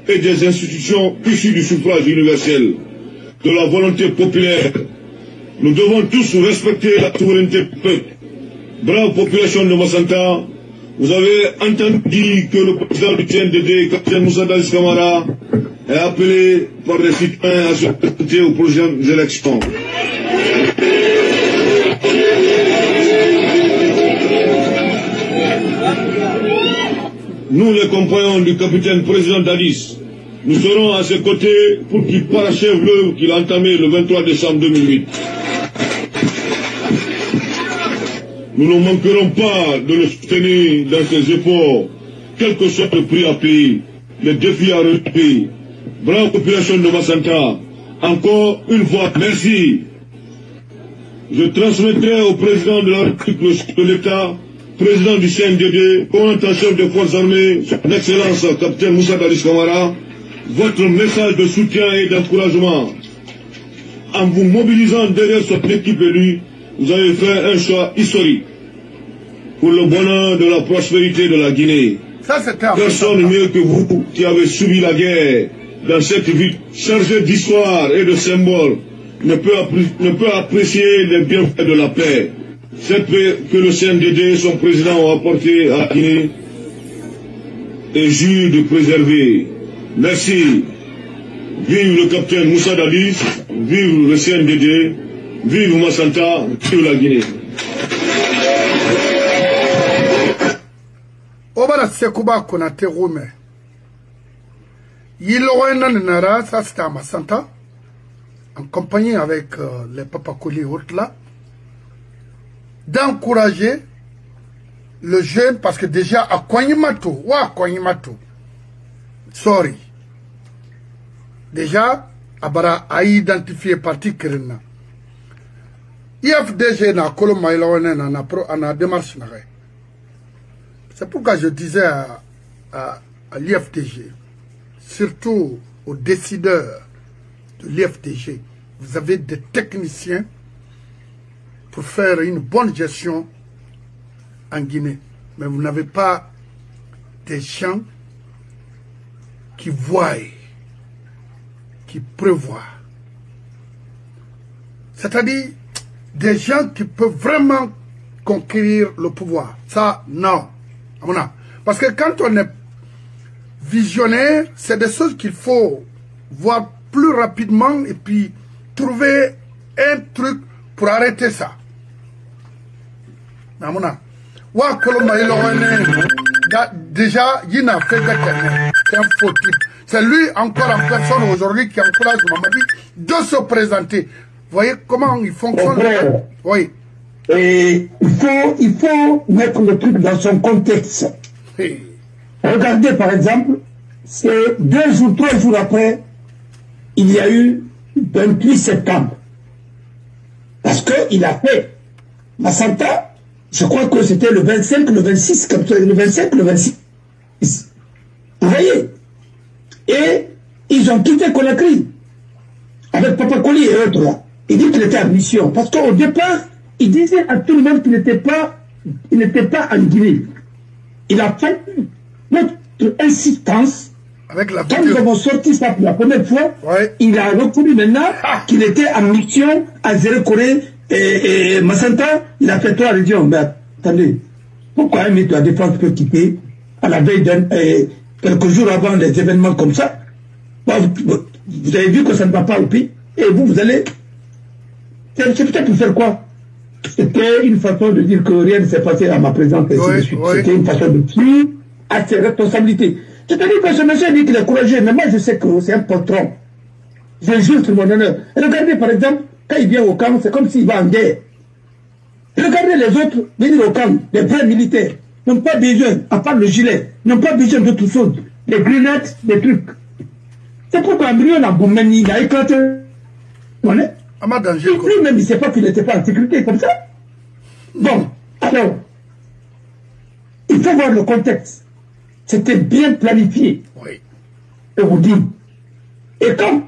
et des institutions issues du suffrage universel, de la volonté populaire. Nous devons tous respecter la souveraineté du peuple. Brave population de Massanta, vous avez entendu dire que le président du CNDD, capitaine Moussa Dadis Camara, est appelé par les citoyens à se présenter aux prochaines élections. Nous, les compagnons du capitaine président Dadis, nous serons à ses côtés pour qu'il parachève l'œuvre qu'il a entamée le 23 décembre 2008. Nous ne manquerons pas de le soutenir dans ses efforts, quel que soit le prix à payer, les défis à relever. Brave population de Massanta, encore une fois, merci. Je transmettrai au président de la République de l'État, président du CNDD, commandant en chef des forces armées, son excellence capitaine Moussa Dadis Camara, votre message de soutien et d'encouragement. En vous mobilisant derrière cette équipe élue, vous avez fait un choix historique pour le bonheur de la prospérité de la Guinée. Personne mieux que vous qui avez subi la guerre dans cette ville chargée d'histoire et de symboles ne peut apprécier les bienfaits de la paix. Cette paix que le CNDD et son président ont apportée à la Guinée et jure de préserver. Merci. Vive le capitaine Moussa Dadis, vive le CNDD, vive Massanta, vive la Guinée. Obara Sekouba Konate Roume. Yiloena Nara, ça c'était à Massanta, en compagnie avec les Papakoli là, d'encourager le jeune, parce que déjà à Kwanyimato, sorry. Déjà, Abara a identifié parti Kirina. IFDG na Koloma Ilawane na démarche. C'est pourquoi je disais à l'IFDG, surtout aux décideurs de l'IFDG, vous avez des techniciens pour faire une bonne gestion en Guinée. Mais vous n'avez pas des gens qui voient, qui prévoient. C'est-à-dire des gens qui peuvent vraiment conquérir le pouvoir. Ça, non. Parce que quand on est visionnaire, c'est des choses qu'il faut voir plus rapidement et puis trouver un truc pour arrêter ça. Déjà, il n'a fait c'est un faux type. C'est lui encore en personne aujourd'hui qui encourage Mamadi de se présenter. Vous voyez comment il fonctionne? Oui. Et il faut mettre le truc dans son contexte. Oui. Regardez par exemple, c'est 2 jours, 3 jours après, il y a eu le 28 septembre. Parce qu'il a fait Massanta, je crois que c'était le 25, le 26, comme ça, le 25, le 26. Vous voyez? Et ils ont quitté Conakry avec Papakoli et autres là. Il dit qu'il était en mission. Parce qu'au départ, il disait à tout le monde qu'il n'était pas en Guinée. Il a fait notre insistance. Avec la quand nous avons sorti ça pour la première fois, ouais. Il a reconnu maintenant qu'il était en mission à Zéro-Corée et Massanta. Il a fait 3 régions. Mais attendez, pourquoi un ministre de la Défense peut quitter à la veille quelques jours avant les événements comme ça? Vous avez vu que ça ne va pas au pays. Et vous allez... C'est peut-être pour faire quoi? C'était une façon de dire que rien ne s'est passé à ma présence. Oui. C'était une façon de fuir à ses responsabilités. C'est-à-dire que ce monsieur dit qu'il est courageux, mais moi je sais que c'est un patron. Je jure sur mon honneur. Regardez par exemple, quand il vient au camp, c'est comme s'il va en guerre. Regardez les autres venir au camp, les vrais militaires, n'ont pas besoin, à part le gilet, n'ont pas besoin d'autres choses. Les grenades, des trucs. C'est pourquoi Embryon a Goumeni, il a éclaté. Lui-même, il ne sait pas qu'il n'était pas en sécurité comme ça. Bon, alors, il faut voir le contexte. C'était bien planifié. Oui. Je vous dis. Et comme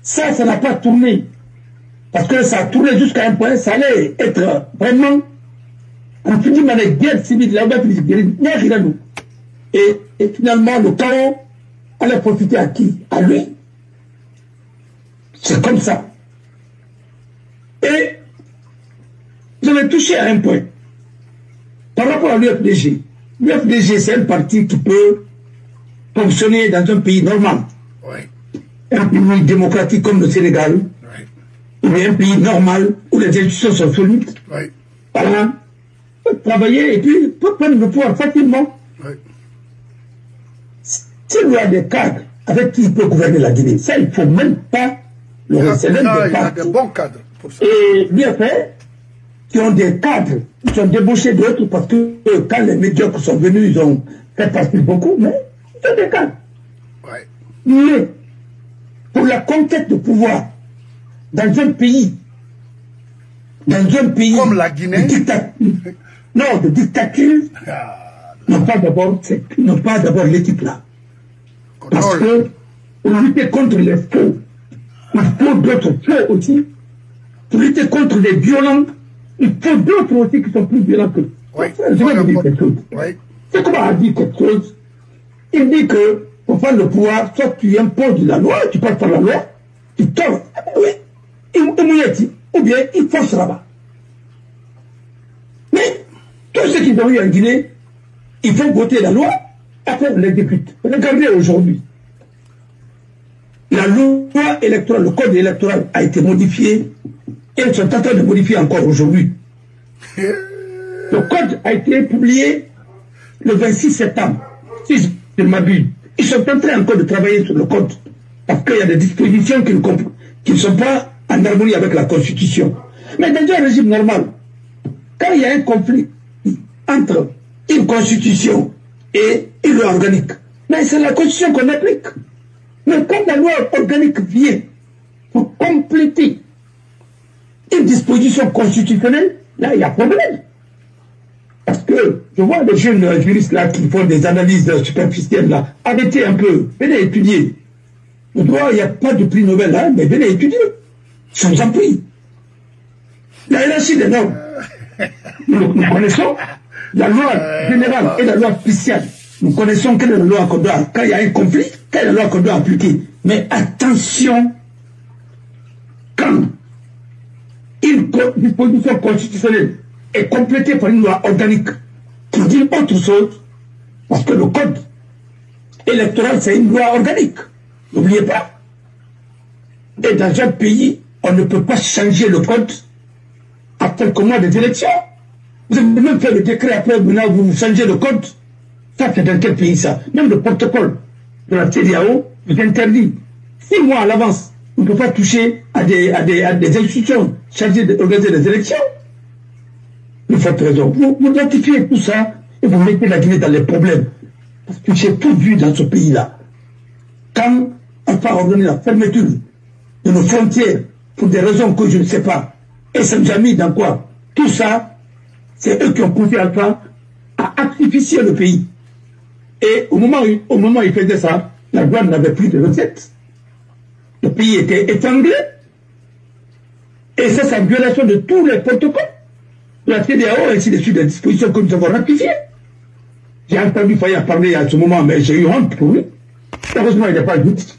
ça n'a pas tourné, parce que ça a tourné jusqu'à un point, ça allait être vraiment, on finit dans les guerres civiles, là-bas, et finalement, le chaos allait profiter à qui? À lui. C'est comme ça. Et je vais toucher à un point. Par rapport à l'UFDG. L'UFDG, c'est un parti qui peut fonctionner dans un pays normal. Oui. Un pays démocratique comme le Sénégal. Oui. Ou un pays normal où les institutions sont solides. Oui. Voilà. Peut travailler et puis peut prendre le pouvoir facilement. Oui. S'il y a des cadres avec qui il peut gouverner la Guinée, ça, il ne faut même pas le recevoir. Il y a des bons cadres pour ça. Et bien fait, qui ont des cadres, qui sont débauchés d'autres parce que quand les médiocres sont venus, ils ont fait partie beaucoup, mais ils ont des cadres. Ouais. Mais pour la conquête de pouvoir dans un pays comme la Guinée, de dictature, n'ont pas d'abord l'équipe là. Parce que pour lutter contre les faux. Il faut d'autres faux aussi. Pour lutter contre les violents, il faut d'autres aussi qui sont plus violents que... Oui. Je vais vous dire quelque chose. Oui. C'est comment a dit quelque chose. Il dit que pour faire le pouvoir, soit tu imposes la loi, tu passes par la loi, tu tords. Oui. Ou bien il force là-bas. Mais tous ceux qui ont eu en Guinée, il faut voter la loi, après on l'exécute. Regardez aujourd'hui. La loi électorale, le code électoral a été modifié et ils sont en train de modifier encore aujourd'hui. Le code a été publié le 26 septembre, si je ne m'abuse. Ils sont en train encore de travailler sur le code parce qu'il y a des dispositions qui ne sont pas en harmonie avec la Constitution. Mais dans un régime normal, quand il y a un conflit entre une Constitution et une loi organique, mais c'est la Constitution qu'on applique. Mais quand la loi organique vient pour compléter une disposition constitutionnelle, là, il y a problème. Parce que je vois des jeunes juristes là qui font des analyses superficielles là. Arrêtez un peu, venez étudier. Le droit, il n'y a pas de prix Nobel là, mais venez étudier. Je vous en prie. La hiérarchie des normes. Nous connaissons la loi générale et la loi spéciale. Nous connaissons quelle est la loi qu'on doit, quand il y a un conflit, quelle est la loi qu'on doit appliquer. Mais attention, quand une disposition constitutionnelle est complétée par une loi organique pour dire autre chose, parce que le code électoral, c'est une loi organique. N'oubliez pas. Et dans un pays, on ne peut pas changer le code après quelques mois des élections. Vous avez même fait le décret après, maintenant vous changez le code. Ça, c'est dans quel pays ça? Même le protocole de la CEDEAO vous interdit 6 mois à l'avance. On ne peut pas toucher à des institutions chargées d'organiser des élections. Vous faites raison. Vous identifiez tout ça et vous mettez la Guinée dans les problèmes. Parce que j'ai tout vu dans ce pays-là. Quand on va organiser la fermeture de nos frontières pour des raisons que je ne sais pas, et ça nous a mis dans quoi? Tout ça, c'est eux qui ont poussé Alpha à artificier le pays. Et au moment où ils faisaient ça, la douane n'avait plus de recettes. Le pays était étranglé. Et ça, c'est en violation de tous les protocoles. La CEDEAO, ainsi de suite, des dispositions que nous avons ratifiées. J'ai entendu Faye parler à ce moment, mais j'ai eu honte pour lui. Heureusement, il n'est pas juriste.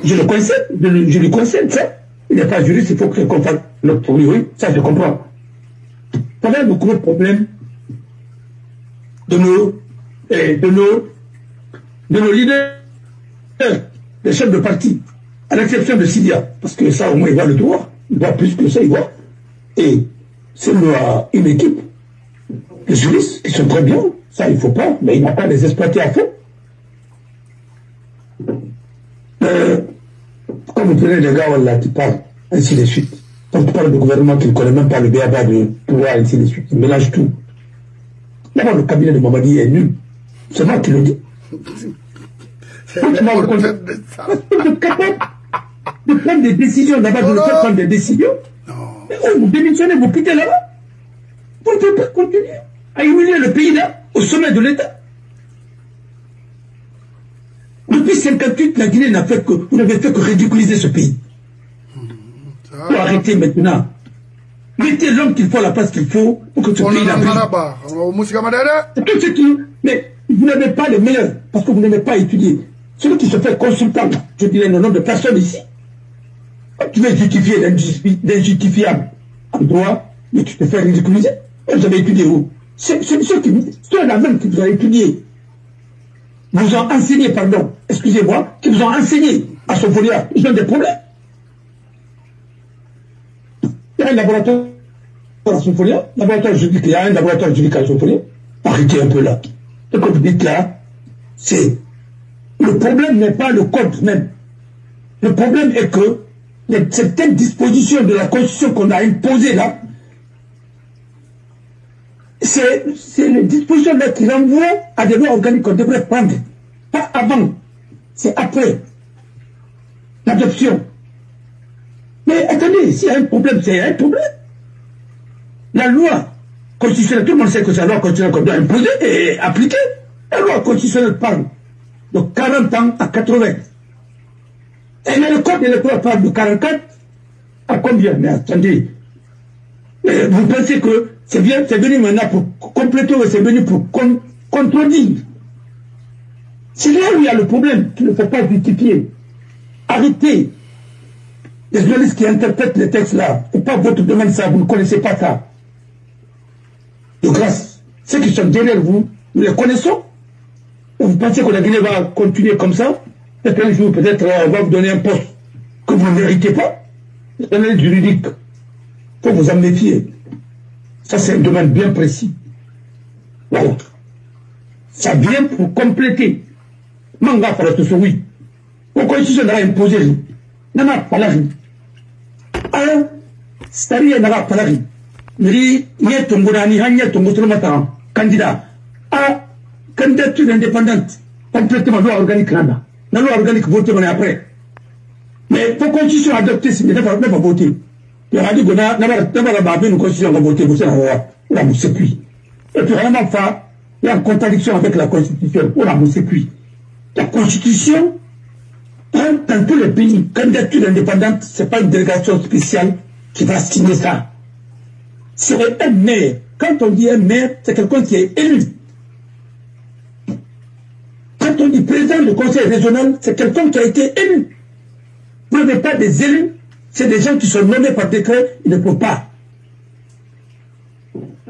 Je le concède, je lui concède ça. Il n'est pas juriste, il faut qu'on fasse notre pour lui, oui, ça je comprends. Ça va être le gros problème de nos leaders, des chefs de parti, à l'exception de Sidia, parce que ça au moins il voit le droit, il voit plus que ça, il voit. Et c'est une équipe de juristes qui sont très bien, ça il ne faut pas, mais il n'a pas les exploiter à fond. Quand vous prenez des gars là qui parlent, ainsi de suite, quand tu parles du gouvernement qui ne connaît même pas le BABA de pouvoir, ainsi de suite, il mélange tout. D'abord, le cabinet de Mamadi est nul. C'est moi qui le dis. Franchement, vous êtes capable de prendre des décisions, d'abord de le faire prendre des décisions. Vous démissionnez, vous quittez là-bas. Vous ne pouvez pas continuer à humilier le pays là, au sommet de l'État. Depuis 1958, la Guinée n'a fait que, vous n'avez fait que ridiculiser ce pays. Pour arrêter maintenant. Mettez l'homme qu'il faut à la place qu'il faut pour que ce pays là. Tout ce qui. Mais vous n'avez pas les meilleurs parce que vous n'avez pas étudié. Celui qui se fait consultant, je dirais le nom de personne ici. Tu veux justifier l'injustifiable en droit, mais tu te fais ridiculiser. Vous avez étudié où? C'est ceux-là même qui vous ont étudié. Vous ont enseigné, pardon, excusez-moi, qui vous ont enseigné à Sofolia. Ils ont des problèmes. Il y a un laboratoire à Sofolia, laboratoire juridique, il y a un laboratoire juridique à Sofolia. Arrêtez un peu là. Ce que vous dites là, c'est... Le problème n'est pas le code même. Le problème est que certaines dispositions de la Constitution qu'on a imposées là, c'est les dispositions là qui renvoient à des lois organiques qu'on devrait prendre. Pas avant, c'est après l'adoption. Mais attendez, s'il y a un problème, c'est un problème. La loi constitutionnelle, tout le monde sait que c'est la loi constitutionnelle qu'on doit imposer et appliquer. La loi constitutionnelle parle de 40 ans à 80. Et le code électoral parle de 44 à combien? Mais attendez, vous pensez que c'est venu maintenant pour compléter ou c'est venu pour contredire? C'est là où il y a le problème, qu'il ne faut pas justifier. Arrêtez. Les journalistes qui interprètent les textes là, il ne faut pas votre demande ça, vous ne connaissez pas ça. De grâce, ceux qui sont derrière vous, nous les connaissons. Et vous pensez que la Guinée va continuer comme ça? Peut-être un jour, peut-être on va vous donner un poste que vous ne méritez pas. C'est un aide juridique. Il faut vous en méfier. Ça, c'est un domaine bien précis. Voilà. Ça vient pour compléter. Manga pour le oui. Pourquoi constitution n'a imposé? N'a pas la vie. Ah, c'est-à-dire n'a pas la vie. Niri, n'y ton gourani, n'y ton gourmatan, candidat. Ah, candidature indépendante, complètement loi organique là. La loi organique votée après. Mais pour constitution adoptée, c'est n'a pas voté. Il y a dit que n'a pas une constitution à voter, vous on a moussé puis. Et puis vraiment, il y a une contradiction avec la constitution, on a moussé puis. La constitution, dans tous les pays, candidature indépendante, ce n'est pas une délégation spéciale qui va signer ça. C'est un maire. Quand on dit un maire, c'est quelqu'un qui est élu. Quand on dit président du conseil régional, c'est quelqu'un qui a été élu. Vous n'avez pas des élus, c'est des gens qui sont nommés par décret, ils ne peuvent pas.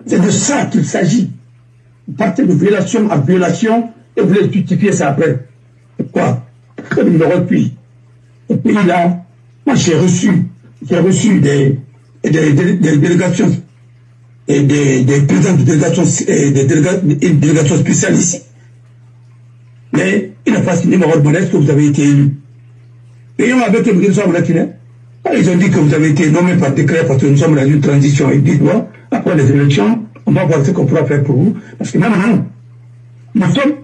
C'est de ça qu'il s'agit. Vous partez de violation à violation et vous voulez justifier ça après. Pourquoi? Comme il l'aurait pu. Et puis là, moi j'ai reçu des délégations et des présidents de délégations spéciales ici. Mais il n'a pas signé mon ordre que vous avez été élu. Et on avait une raison latine. Ils ont dit que vous avez été nommé par décret parce que nous sommes dans une transition. Ils disent, après les élections, on va voir ce qu'on pourra faire pour vous. Parce que maintenant, nous sommes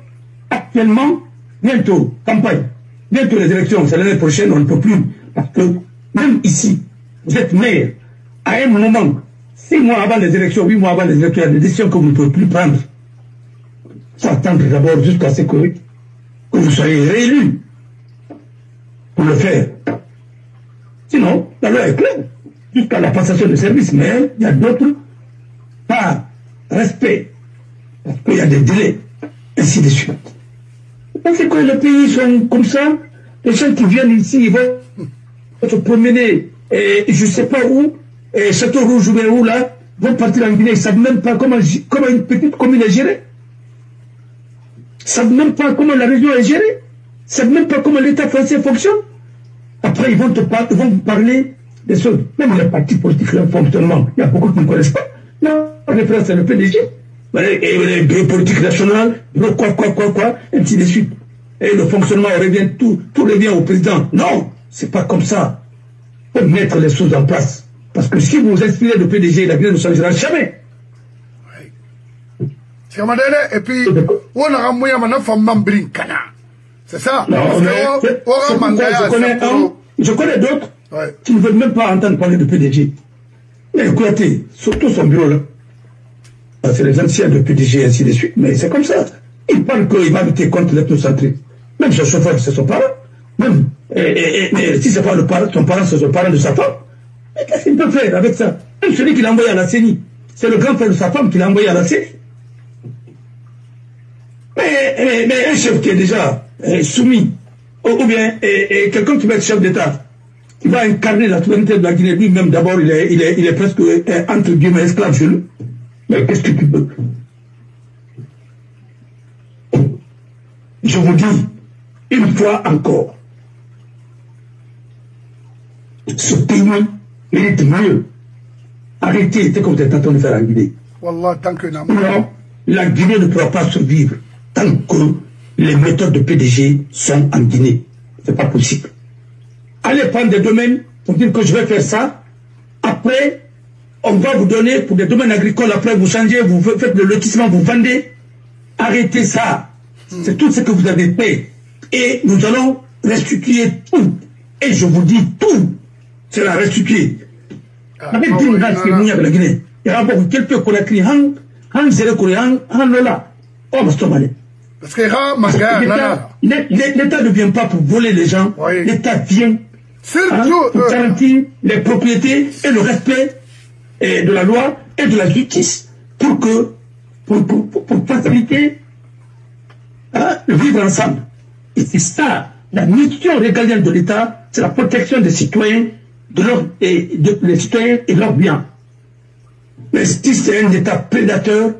actuellement, bientôt, campagne. Bientôt les élections, c'est l'année prochaine, on ne peut plus. Parce que même ici, vous êtes maire, à un moment, 6 mois avant les élections, 8 mois avant les élections, il y a des décisions que vous ne pouvez plus prendre. Il faut attendre d'abord jusqu'à ce que vous soyez réélu pour le faire. Sinon, la loi est claire, jusqu'à la passation de service, mais il y a d'autres, par respect, parce qu'il y a des délais, ainsi de suite. Vous pensez que les pays sont comme ça? Les gens qui viennent ici, ils vont se promener, et je ne sais pas où, et Château Rouge ou où là, vont partir en Guinée, ils ne savent même pas comment une petite commune est gérée. Ils ne savent même pas comment la région est gérée. Ils ne savent même pas comment l'État français fonctionne. Après, ils vont vous parler des choses. Même les partis politiques, leur fonctionnement, il y a beaucoup qui ne connaissent pas. Non, les frères, c'est le PDG. Et les bureaux politiques nationaux, quoi, ainsi de suite. Et le fonctionnement revient, tout revient au président. Non, c'est pas comme ça. Il faut mettre les choses en place. Parce que si vous vous inspirez de PDG, la Guinée ne changera jamais. Et puis, on a ramouillé maintenant femme brincana. C'est ça? Non, je connais d'autres qui ne veulent même pas entendre parler de PDG. Mais écoutez, surtout son bureau là. C'est les anciens de PDG et ainsi de suite. Mais c'est comme ça. Il parle qu'il va lutter contre l'ethnocentrisme. Même son chauffeur, c'est son parent. Même, mais si c'est pas le parent, son parent, c'est son parent de sa femme. Mais qu'est-ce qu'il peut faire avec ça? Même celui qui l'a envoyé à la CENI, c'est le grand frère de sa femme qui l'a envoyé à la CENI. Mais un chef qui est déjà soumis, ou bien quelqu'un qui va être chef d'État, qui va incarner la souveraineté de la Guinée, lui-même d'abord, il est presque entre guillemets esclave chez lui. Mais qu'est-ce que tu peux? Je vous dis, une fois encore, ce pays mérite mieux. Arrêtez ce que vous êtes en train de faire en Guinée. Wallah, tant que non, la Guinée ne pourra pas survivre tant que les méthodes de PDG sont en Guinée. Ce n'est pas possible. Allez prendre des domaines pour dire que je vais faire ça. Après, on va vous donner pour des domaines agricoles. Après, vous changez, vous faites le lotissement, vous vendez. Arrêtez ça. C'est tout ce que vous avez fait. Et nous allons restituer tout. Et je vous dis tout. C'est la restituer. Avec une race qui est venue avec la Guinée. Il y a beaucoup quelques Conakry, Han Zéro Coréen, Han Lola. Oh, mais c'est mal. Parce que l'État ne vient pas pour voler les gens. Oui. L'État vient pour garantir les propriétés et le respect de la loi et de la justice pour faciliter le vivre ensemble. Et c'est ça, la mission régalienne de l'État, c'est la protection des citoyens, des citoyens et leurs biens. Mais si c'est un État prédateur,